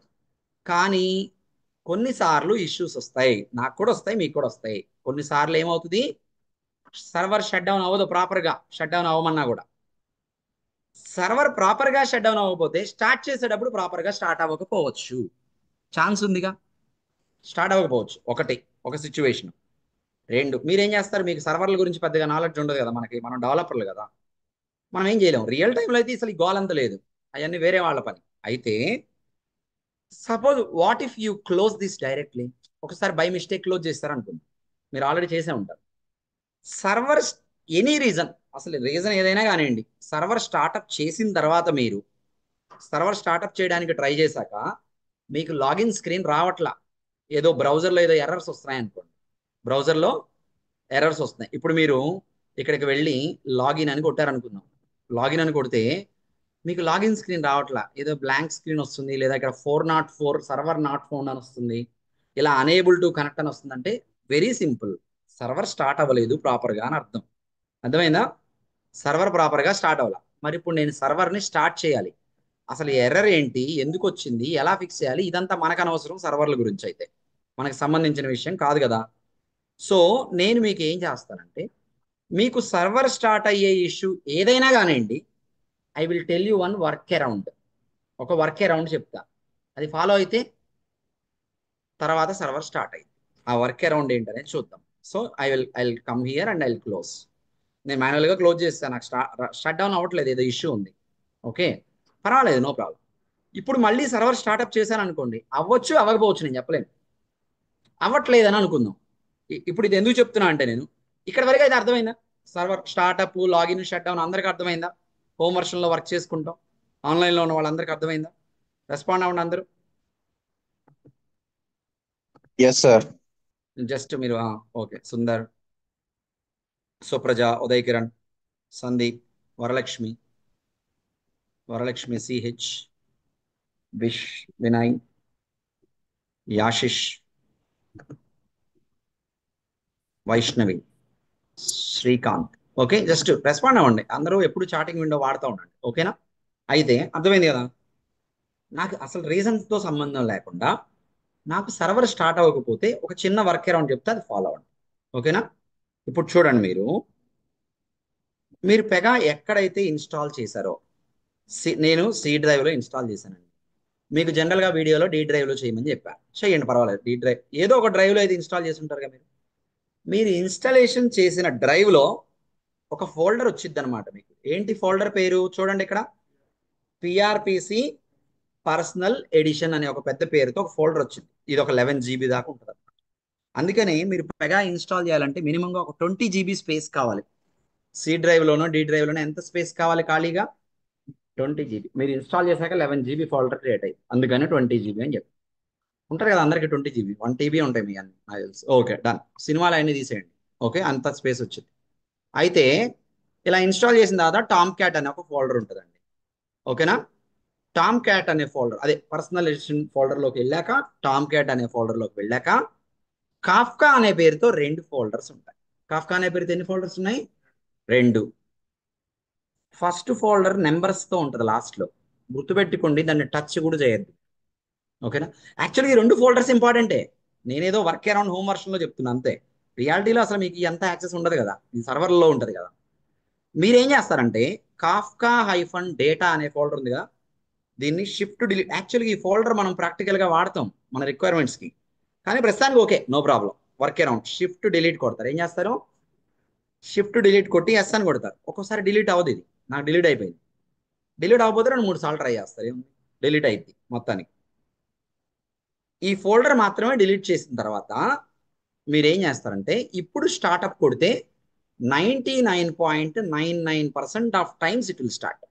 కానీ కొన్నిసార్లు ఇష్యూస్ వస్తాయి, నాకు కూడా వస్తాయి, మీకు కూడా వస్తాయి. కొన్నిసార్లు ఏమవుతుంది? సర్వర్ షట్ డౌన్ అవ్వదు, ప్రాపర్గా షట్ డౌన్ అవ్వమన్నా కూడా. సర్వర్ ప్రాపర్గా షట్ డౌన్ అవ్వకపోతే స్టార్ట్ చేసేటప్పుడు ప్రాపర్గా స్టార్ట్ అవ్వకపోవచ్చు, ఛాన్స్ ఉందిగా. స్టార్ట్ అవ్వకపోవచ్చు, ఒక సిచ్యువేషన్. 2, మీరేం చేస్తారు? మీకు సర్వర్ల గురించి పెద్దగా నాలెడ్జ్ ఉండదు కదా, మనం డెవలపర్లు కదా, మనం ఏం చేయలేము. రియల్ టైంలో అయితే అసలు ఈ గోల్ అంత లేదు, అవన్నీ వేరే వాళ్ళ పని. అయితే suppose what if you close this directly, ఒకసారి బై మిస్టేక్ క్లోజ్ చేస్తారనుకోండి, మీరు ఆల్రెడీ చేసే ఉంటారు. సర్వర్ ఎనీ రీజన్, అసలు రీజన్ ఏదైనా కానివ్వండి, సర్వర్ స్టార్ట్అప్ చేసిన తర్వాత మీరు సర్వర్ స్టార్ట్అప్ చేయడానికి ట్రై చేశాక మీకు లాగిన్ స్క్రీన్ రావట్లా, ఏదో బ్రౌజర్లో ఏదో ఎర్రర్స్ వస్తున్నాయి అనుకోండి, బ్రౌజర్లో ఎర్రర్స్ వస్తున్నాయి. ఇప్పుడు మీరు ఇక్కడికి వెళ్ళి లాగిన్ అని కొట్టారనుకుందాం. లాగిన్ అని కొడితే మీకు లాగిన్ స్క్రీన్ రావట్లా, ఏదో బ్లాంక్ స్క్రీన్ వస్తుంది, లేదా ఇక్కడ 404 సర్వర్ నాట్ ఫౌండ్ అని వస్తుంది, ఇలా అనేబుల్ టు కనెక్ట్ అని వస్తుంది. అంటే వెరీ సింపుల్, సర్వర్ స్టార్ట్ అవ్వలేదు ప్రాపర్గా అని అర్థం. అర్థమైందా? సర్వర్ ప్రాపర్గా స్టార్ట్ అవ్వాల. మరి ఇప్పుడు నేను సర్వర్ని స్టార్ట్ చేయాలి, అసలు ఎర్రర్ ఏంటి, ఎందుకు వచ్చింది, ఎలా ఫిక్స్ చేయాలి, ఇదంతా మనకు అనవసరం. సర్వర్ల గురించి అయితే మనకు సంబంధించిన విషయం కాదు కదా. సో నేను మీకు ఏం చేస్తానంటే, మీకు సర్వర్ స్టార్ట్ అయ్యే ఇష్యూ ఏదైనా కానివ్వండి, I will tell you one work around, ఒక వర్క్ అరౌండ్ చెప్తా, అది ఫాలో అయితే తర్వాత సర్వర్ స్టార్ట్ అయింది. ఆ వర్క్ అరౌండ్ ఏంటనేది చూద్దాం. So I will come here and I will close. నేను మాన్యువల్గా క్లోజ్ చేస్తాను, నాకు షట్ డౌన్ అవ్వట్లేదు, ఏదో ఇష్యూ ఉంది. ఓకే, పర్వాలేదు, నో ప్రాబ్లం. ఇప్పుడు మళ్ళీ సర్వర్ స్టార్ట్అప్ చేశాను అనుకోండి, అవ్వచ్చు అవ్వకపోవచ్చు, నేను చెప్పలేను. అవ్వట్లేదని అనుకుందాం. ఇప్పుడు ఇది ఎందుకు చెప్తున్నా అంటే, నేను ఇక్కడ వరకు అయితే అర్థమైందా? Server startup, login, shut down అందరికీ అర్థమైందా? హోమ్ వర్షన్లో వర్క్ చేసుకుంటాం, ఆన్లైన్లో ఉన్న వాళ్ళందరికీ అర్థమైందా? రెస్పాండ్ అవ్వండి అందరూ. Yes sir. జస్ట్ మీరు okay, Sundar, Supraja, Uday Kiran, Sandeep, Varalakshmi, CH, Vish, Vinay, Yashish, Vaishnavi, Srikanth. Okay, just respond అవ్వండి అందరూ. ఎప్పుడు చాటింగ్ విండో వాడుతూ ఉండండి, ఓకేనా? అయితే అర్థమైంది కదా, నాకు అసలు రీజన్స్తో సంబంధం లేకుండా నాకు సర్వర్ స్టార్ట్ అవ్వకపోతే ఒక చిన్న వర్క్ అరౌండ్ చెప్తే అది ఫాలో అవ్వండి, ఓకేనా? ఇప్పుడు చూడండి, మీరు పెగా ఎక్కడైతే ఇన్స్టాల్ చేశారో, నేను సి డ్రైవ్లో ఇన్స్టాల్ చేశానండి. మీకు జనరల్గా వీడియోలో డి డ్రైవ్లో చేయమని చెప్పాను, చేయండి పర్వాలేదు. డి డ్రైవ్ ఏదో ఒక డ్రైవ్లో అయితే ఇన్స్టాల్ చేసి ఉంటారు కదా మీరు ఇన్స్టాలేషన్ చేసిన డ్రైవ్లో ఒక ఫోల్డర్ వచ్చింది అనమాట మీకు. ఏంటి ఫోల్డర్ పేరు చూడండి ఇక్కడ, పిఆర్పిసి పర్సనల్ ఎడిషన్ అనే ఒక పెద్ద పేరుతో ఒక ఫోల్డర్ వచ్చింది. ఇది ఒక 11 GB దాకా ఉంటుంది అనమాట. అందుకని మీరు పెగా ఇన్స్టాల్ చేయాలంటే మినిమంగా ఒక 20 GB స్పేస్ కావాలి. సి డ్రైవ్లోనో డి డ్రైవ్లోనో ఎంత స్పేస్ కావాలి ఖాళీగా? 20 GB. మీరు ఇన్స్టాల్ చేశాక 11 GB ఫోల్డర్ క్రియేట్ అయ్యింది, అందుకని 20 GB అని చెప్పి ఉంటారు కదా అందరికి. 20 GB 1 TB ఉంటాయి మీ అన్ని, నాకు తెలుసు. Okay, done. సినిమాలు అన్నీ తీసేయండి, ఓకే, అంత స్పేస్ వచ్చింది. అయితే ఇలా ఇన్స్టాల్ చేసిన తర్వాత టామ్ క్యాట్ అనే ఒక ఫోల్డర్ ఉంటుందండి, ఓకేనా? టామ్ క్యాట్ అనే ఫోల్డర్, అదే పర్సనల్ ఎడిషన్ ఫోల్డర్లోకి వెళ్ళాక, టామ్ క్యాట్ అనే ఫోల్డర్లోకి వెళ్ళాక కాఫ్కా అనే పేరుతో 2 ఫోల్డర్స్ ఉంటాయి. కాఫ్కా అనే పేరుతో ఎన్ని ఫోల్డర్స్ ఉన్నాయి? 2. ఫస్ట్ ఫోల్డర్ నెంబర్స్తో ఉంటుంది లాస్ట్లో, గుర్తుపెట్టుకోండి, దాన్ని టచ్ కూడా చేయొద్దు, ఓకేనా? యాక్చువల్గా ఈ 2 ఫోల్డర్స్ ఇంపార్టెంటే, నేనేదో వర్క్ అరౌండ్ హోమ్ వర్షన్లో చెప్తున్నా అంతే. రియాలిటీలో అసలు మీకు ఎంత యాక్సెస్ ఉండదు కదా, ఈ సర్వర్లో ఉంటుంది కదా. మీరేం చేస్తారంటే కాఫ్కా హైఫన్ డేటా అనే ఫోల్డర్ ఉంది కదా, దీన్ని షిఫ్ట్ డిలీట్. యాక్చువల్గా ఈ ఫోల్డర్ మనం ప్రాక్టికల్గా వాడతాం మన రిక్వైర్మెంట్స్కి, కానీ ప్రస్తుతానికి okay, no problem. Work around shift delete కొడతారు. ఏం చేస్తారు? షిఫ్ట్ డిలీట్ కొట్టి ఎస్ అని కొడతారు. ఒక్కోసారి డిలీట్ అవ్వదు, ఇది నాకు డిలీట్ అయిపోయింది. డిలీట్ అవ్వకపోతే 2-3 సార్లు ట్రై చేస్తారు, ఏముంది, డిలీట్ అయింది మొత్తానికి. ఈ ఫోల్డర్ మాత్రమే డిలీట్ చేసిన తర్వాత మీరేం చేస్తారంటే, ఇప్పుడు స్టార్ట్అప్ కొడితే 99.99% of times it will start.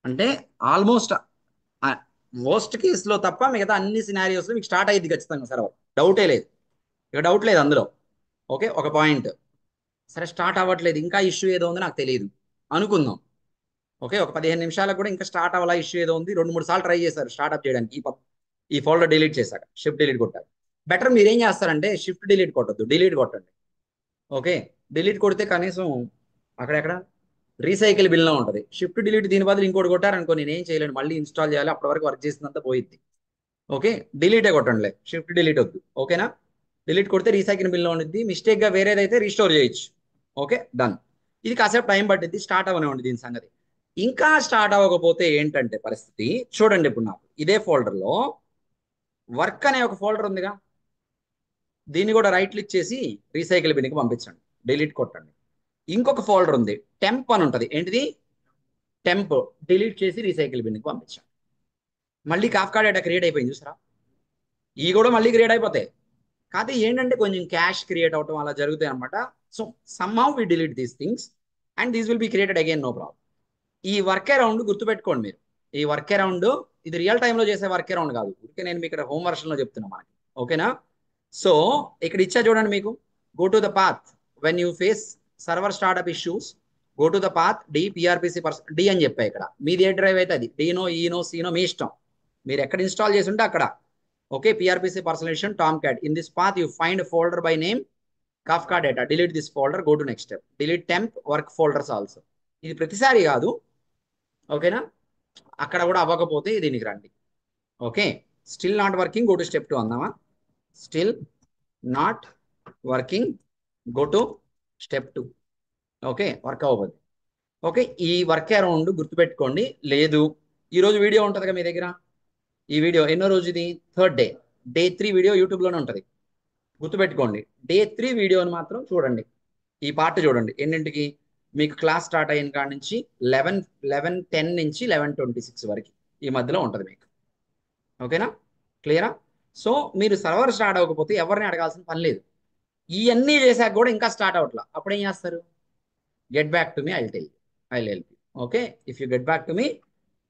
అంటే ఆల్మోస్ట్ వర్స్ట్ కేసులో తప్ప మిగతా అన్ని సినారియోస్లో మీకు స్టార్ట్ అయ్యింది ఖచ్చితంగా సర్వర్, డౌటే లేదు, ఇక డౌట్ లేదు అందులో. ఓకే, ఒక పాయింట్. సరే స్టార్ట్ అవ్వట్లేదు, ఇంకా ఇష్యూ ఏదో ఉంది నాకు తెలియదు అనుకుందాం. ఓకే, ఒక 15 నిమిషాలకు కూడా ఇంకా స్టార్ట్ అవ్వాలా, ఇష్యూ ఏదో ఉంది, 2-3 సార్లు ట్రై చేశారు స్టార్ట్అప్ చేయడానికి. ఈ ఫోల్డర్ డిలీట్ చేశాక షిఫ్ట్ డిలీట్ కొట్టారు. బెటర్ మీరేం చేస్తారంటే షిఫ్ట్ డిలీట్ కొట్టద్దు, డిలీట్ కొట్టండి. ఓకే, డిలీట్ కొడితే కనీసం అక్కడెక్కడ రీసైకిల్ బిల్లో ఉంటుంది. షిఫ్ట్ డిలీట్ దీని బదులు ఇంకోటి కొట్టారనుకో, నేను ఏం చేయలేను, మళ్ళీ ఇన్స్టాల్ చేయాలి, అప్పటి వరకు వర్క్ చేసినంత పోయిద్ది. ఓకే, డిలీటే కొట్టండిలే, షిఫ్ట్ డిలీట్ వద్దు, ఓకేనా? డిలీట్ కొడితే రీసైకిల్ బిల్లో ఉంటుంది, మిస్టేక్గా వేరేదైతే రీస్టోర్ చేయొచ్చు. Okay, done. ఇది కాసేపు టైం పట్టింది, స్టార్ట్ అవ్వనివ్వండి దీని సంగతి. ఇంకా స్టార్ట్ అవ్వకపోతే ఏంటంటే పరిస్థితి చూడండి. ఇప్పుడు నాకు ఇదే ఫోల్డర్లో వర్క్ అనే ఒక ఫోల్డర్ ఉందిగా, దీన్ని కూడా రైట్ క్లిక్ చేసి రీసైకిల్ బిన్కి పంపించండి, డిలీట్ కొట్టండి. ఇంకొక ఫోల్డర్ ఉంది, టెంప్ అని ఉంటుంది. ఏంటిది? టెంప్. డిలీట్ చేసి రీసైకిల్ బిన్కి పంపించండి. మళ్ళీ కాఫ్కా డేటా క్రియేట్ అయిపోయింది చూసారా, ఈ కూడా మళ్ళీ క్రియేట్ అయిపోతాయి. కాకపోతే ఏంటంటే కొంచెం క్యాష్ క్రియేట్ అవటం అలా జరుగుతాయి అనమాట. So somehow we delete these things and these will be created again, no problem. ఈ వర్క్ అరౌండ్ గుర్తుపెట్టుకోండి మీరు. ఈ వర్క్ అరౌండ్ ఇది రియల్ టైంలో చేసే వర్క్ అరౌండ్ కాదు, ఊరికే నేను మీకు ఇక్కడ హోమ్ వర్షన్లో చెప్తున్నా మనకి. ఓకేనా? సో ఇక్కడ ఇచ్చా చూడండి మీకు, go to the path when you face server startup issues, go to the path D PRPC person D అని చెప్పా. ఇక్కడ మీది ఏ డ్రైవ్ అయితే అది డీనో ఈనో సీనో మీ ఇష్టం, మీరు ఎక్కడ ఇన్స్టాల్ చేసి ఉంటే అక్కడ. Okay, PRPC personalisation Tomcat. In this path you find folder by name Kafka data, delete this folder, go to next step, delete temp work folders also. ఇది ప్రతిసారి కాదు, ఓకేనా? అక్కడ కూడా అవ్వకపోతే దీనికి రండి. Okay, still not working, go to step 2 అందామా. Still not working, go to step 2. Okay, work అవ్వదు. ఓకే, ఈ వర్క్ అరౌండ్ గుర్తుపెట్టుకోండి. లేదు, ఈరోజు వీడియో ఉంటుంది కదా మీ దగ్గర, ఈ వీడియో ఎన్నో రోజు ఇది, థర్డ్ డే, డే 3 వీడియో యూట్యూబ్లోనే ఉంటుంది. గుర్తుపెట్టుకోండి, డే 3 వీడియోని మాత్రం చూడండి. ఈ పార్ట్ చూడండి ఎన్నింటికి, మీకు క్లాస్ స్టార్ట్ అయిన కాడ నుంచి 11:10 నుంచి 11:26 వరకు ఈ మధ్యలో ఉంటుంది మీకు. ఓకేనా? క్లియరా? సో మీరు సర్వర్ స్టార్ట్ అవ్వకపోతే ఎవరిని అడగాల్సిన పని లేదు. ఇవన్నీ చేశాక కూడా ఇంకా స్టార్ట్ అవ్వట్లా, అప్పుడు ఏం చేస్తారు? Get back to me, I tell you, I help you. Okay, if you get back to me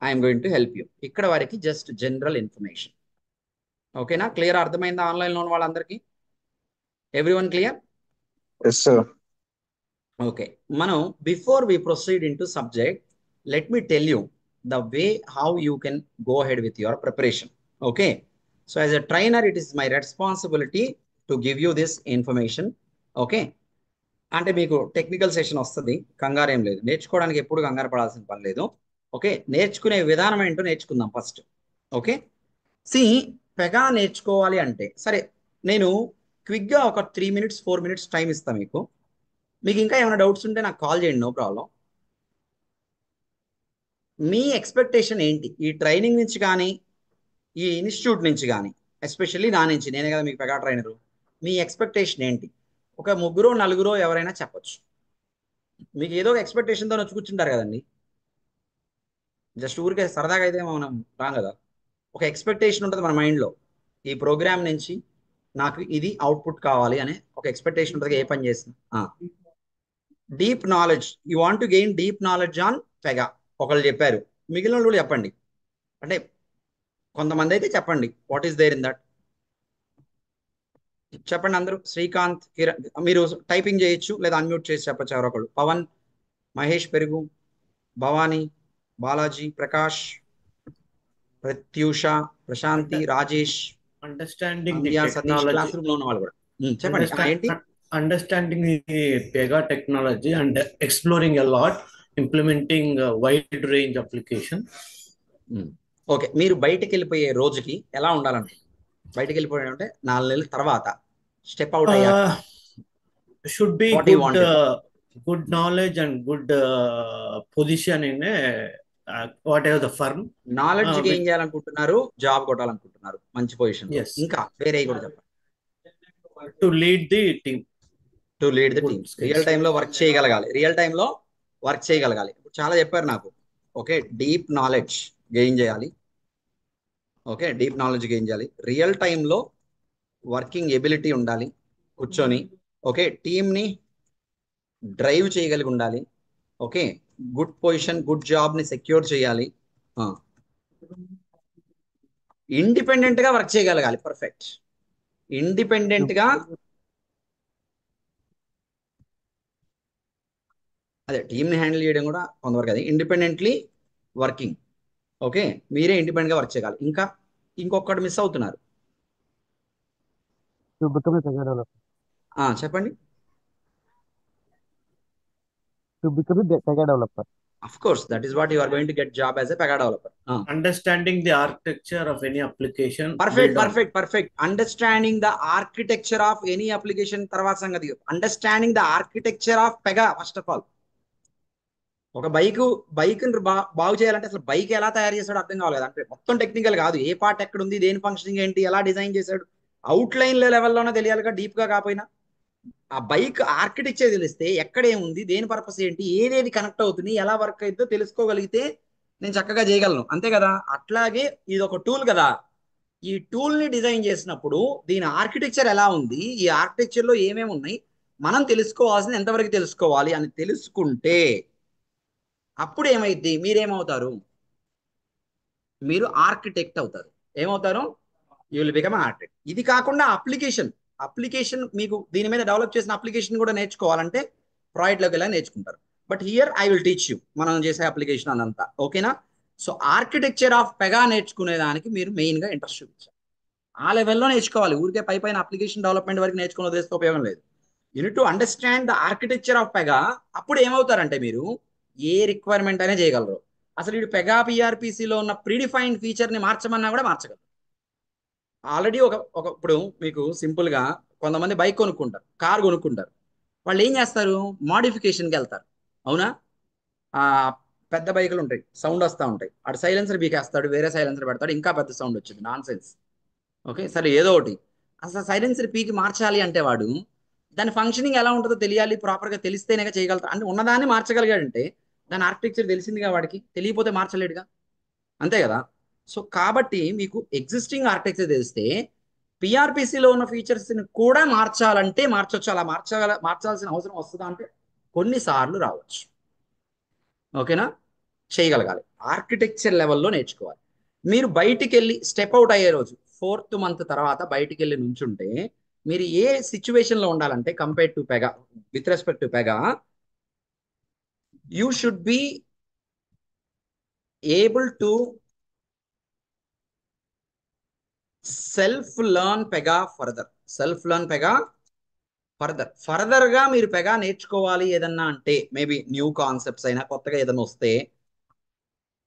I'm going to help you. ఇక్కడ వరకు జస్ట్ జనరల్ ఇన్ఫర్మేషన్. ఓకేనా? క్లియర్? అర్థమైందా ఆన్లైన్లో ఉన్న వాళ్ళందరికీ? Everyone clear? Yes, sir. Okay, మనం before we proceed into subject, let me tell you the way how you can go ahead with your preparation. Okay, so as a trainer it is my responsibility to give you this information. Okay, అంటే మీకు technical session వస్తుంది, కంగారు ఏం లేదు, నేర్చుకోవడానికి ఎప్పుడు కంగారు పడాల్సిన పని లేదు. ఓకే, నేర్చుకునే విధానం ఏంటో నేర్చుకుందాం ఫస్ట్. ఓకే, సి పెగా నేర్చుకోవాలి అంటే, సరే నేను క్విక్గా ఒక 3 minutes 4 minutes టైం ఇస్తాను మీకు. మీకు ఇంకా ఏమైనా డౌట్స్ ఉంటే నాకు కాల్ చేయండి, నో ప్రాబ్లం. మీ ఎక్స్పెక్టేషన్ ఏంటి ఈ ట్రైనింగ్ నుంచి కానీ ఈ ఇన్స్టిట్యూట్ నుంచి కానీ, ఎస్పెషల్లీ నా నుంచి, నేనే కదా మీకు పెగా ట్రైనరు. మీ ఎక్స్పెక్టేషన్ ఏంటి? ఒక 3 4 ఎవరైనా చెప్పొచ్చు. మీకు ఏదో ఒక ఎక్స్పెక్టేషన్తో వచ్చి కూర్చుంటారు కదండి, జస్ట్ ఊరికే సరదాగా అయితే మనం రాం కదా. ఒక ఎక్స్పెక్టేషన్ ఉంటుంది మన మైండ్లో, ఈ ప్రోగ్రామ్ నుంచి నాకు ఇది అవుట్పుట్ కావాలి అనే ఒక ఎక్స్పెక్టేషన్ ఉంటుంది. ఏ పని చేసిన deep knowledge, you want to gain deep knowledge on Pega. ఒకళ్ళు చెప్పారు, మిగిలిన వాళ్ళు చెప్పండి. అంటే కొంతమంది అయితే చెప్పండి, what is there in that చెప్పండి అందరూ. శ్రీకాంత్, కిరణ్, మీరు టైపింగ్ చేయొచ్చు లేదా అన్మ్యూట్ చేసి చెప్పచ్చు ఎవరో ఒకళ్ళు. పవన్, మహేష్ పెరుగు, Bhavani, Balaji, Prakash, Prathyusha, Prashanthi, Rajesh, understanding the Satish, technology, class room లో ఉన్న వాళ్ళు కూడా చెప్పండి. ఏంటి? Understanding the Pega technology and exploring a lot, implementing wide range application. Okay, మీరు బయటకు వెళ్ళిపోయే రోజుకి ఎలా ఉండాలంటే, బయటకు వెళ్ళిపోయే అంటే 4 నెలల తర్వాత స్టెప్ అవుట్ అయ్యాక should be What do you want to good knowledge and good position in whatever the firm. Knowledge gain చేయాలనుకుంటున్నారు, జాబ్ కొట్టాలనుకుంటున్నారు, మంచి పొజిషన్. Yes. ఇంకా వేరే కూడా చెప్పండి. To lead the team, to lead the Good team, skills. Real టైంలో work చేయగలగాలి, real టైంలో వర్క్ చేయగలగాలి. ఇప్పుడు చాలా చెప్పారు నాకు. ఓకే, డీప్ నాలెడ్జ్ గెయిన్ చేయాలి. ఓకే, డీప్ నాలెడ్జ్ గెయిన్ చేయాలి, రియల్ టైంలో వర్కింగ్ ఎబిలిటీ ఉండాలి కూర్చొని. ఓకే, టీమ్ని డ్రైవ్ చేయగలిగి ఉండాలి. ఓకే, గుడ్ పొజిషన్, గుడ్ జాబ్ని సెక్యూర్ చేయాలి. ఇండిపెండెంట్గా వర్క్ చేయగలగాలి. పర్ఫెక్ట్. ఇండిపెండెంట్గా, అదే టీమ్ని హ్యాండిల్ చేయడం కూడా కొంతవరకు, అది ఇండిపెండెంట్లీ వర్కింగ్. ఓకే, మీరే ఇండిపెండెంట్గా వర్క్ చేయగలరు. ఇంకా ఇంకొకటి మిస్ అవుతున్నారు. To become a Pega developer. చెప్పండి. To become a Pega developer. Of course, that is what you are going to get job as a Pega developer. Understanding the architecture of any application. Perfect. Understanding the architecture of any application తర్వాత సంగతి. Understanding the architecture of Pega first of all. ఒక bike బాగు చేయాలంటే అసలు bike ఎలా తయారు చేశాడో అర్థం కావాలి కదా. అంటే మొత్తం టెక్నికల్ కాదు, ఏ పార్ట్ ఎక్కడ ఉంది, దేని ఫంక్షనింగ్ ఏంటి, ఎలా డిజైన్ చేశాడు, అవుట్ లైన్ లెవెల్లోనే తెలియాలిగా, డీప్ గా కాకపోయినా. ఆ బైక్ ఆర్కిటెక్చర్ తెలిస్తే ఎక్కడ ఏముంది, దేని పర్పస్ ఏంటి, ఏదేది కనెక్ట్ అవుతుంది, ఎలా వర్క్ అవుతుందో తెలుసుకోగలిగితే నేను చక్కగా చేయగలను, అంతే కదా. అట్లాగే ఇది ఒక టూల్ కదా. ఈ టూల్ ని డిజైన్ చేసినప్పుడు దీని ఆర్కిటెక్చర్ ఎలా ఉంది, ఈ ఆర్కిటెక్చర్ లో ఏమేమి ఉన్నాయి, మనం తెలుసుకోవాల్సింది ఎంతవరకు తెలుసుకోవాలి అని తెలుసుకుంటే అప్పుడు ఏమైద్ది, మీరేమవుతారు, మీరు ఆర్కిటెక్ట్ అవుతారు. ఏమవుతారు, యూ విల్ బికమ్ ఆర్కిటెక్ట్. ఇది కాకుండా అప్లికేషన్ మీకు దీని మీద డెవలప్ చేసిన అప్లికేషన్ కూడా నేర్చుకోవాలంటే ప్రాజెక్ట్లోకి వెళ్ళి నేర్చుకుంటారు. But here I will teach you మనం చేసే అప్లికేషన్ అదంతా, ఓకేనా. సో ఆర్కిటెక్చర్ ఆఫ్ పెగా నేర్చుకునే దానికి మీరు మెయిన్గా ఇంట్రెస్ట్ చూపించాలి. ఆ లెవెల్లో నేర్చుకోవాలి. ఊరికే పైన అప్లికేషన్ డెవలప్మెంట్ వరకు నేర్చుకుని వదిలేస్తే ఉపయోగం లేదు. Unit to understand the architecture of Pega. అప్పుడు ఏమవుతారంటే మీరు ఏ రిక్వైర్మెంట్ అయినా చేయగలరు. అసలు వీడు పెగా పిఆర్పిసిలో ఉన్న ప్రీడిఫైన్డ్ ఫీచర్ని మార్చమన్నా కూడా మార్చగలరు. ఆల్రెడీ ఇప్పుడు మీకు సింపుల్గా కొంతమంది బైక్ కొనుక్కుంటారు, కార్ కొనుక్కుంటారు. వాళ్ళు ఏం చేస్తారు, మోడిఫికేషన్కి వెళ్తారు, అవునా. ఆ పెద్ద బైకులు ఉంటాయి, సౌండ్ వస్తూ ఉంటాయి, అటు సైలెన్సర్ బీకేస్తాడు, వేరే సైలెన్సర్ పెడతాడు, ఇంకా పెద్ద సౌండ్ వచ్చింది, నాన్ సెన్స్. ఓకే, సరే ఏదో ఒకటి. అసలు సైలెన్సర్ పీకి మార్చాలి అంటే వాడు దాని ఫంక్షనింగ్ ఎలా ఉంటుందో తెలియాలి, ప్రాపర్గా తెలిస్తేనే చేయగలుగుతాడు. అంటే ఉన్నదాన్ని మార్చగలిగాడంటే దాని ఆర్కిటెక్చర్ తెలిసిందిగా, వాడికి తెలియపోతే మార్చలేడుగా, అంతే కదా. సో కాబట్టి మీకు ఎగ్జిస్టింగ్ ఆర్కిటెక్చర్ తెలిస్తే పిఆర్పిసిలో ఉన్న ఫీచర్స్ని కూడా మార్చాలంటే మార్చొచ్చు. అలా మార్చాల్సిన అవసరం వస్తుందా అంటే కొన్నిసార్లు రావచ్చు, ఓకేనా. చేయగలగాలి, ఆర్కిటెక్చర్ లెవెల్లో నేర్చుకోవాలి. మీరు బయటికి వెళ్ళి స్టెప్ అవుట్ అయ్యే రోజు 4th month తర్వాత బయటికి వెళ్ళి నుంచుంటే మీరు ఏ సిచ్యువేషన్లో ఉండాలంటే compare to Pega, with respect to Pega, you should be able to self learn Pega further గా మీరు పెగా నేర్చుకోవాలి ఏదన్నా అంటే, మేబీ న్యూ కాన్సెప్ట్స్ అయినా కొత్తగా ఏదైనా వస్తే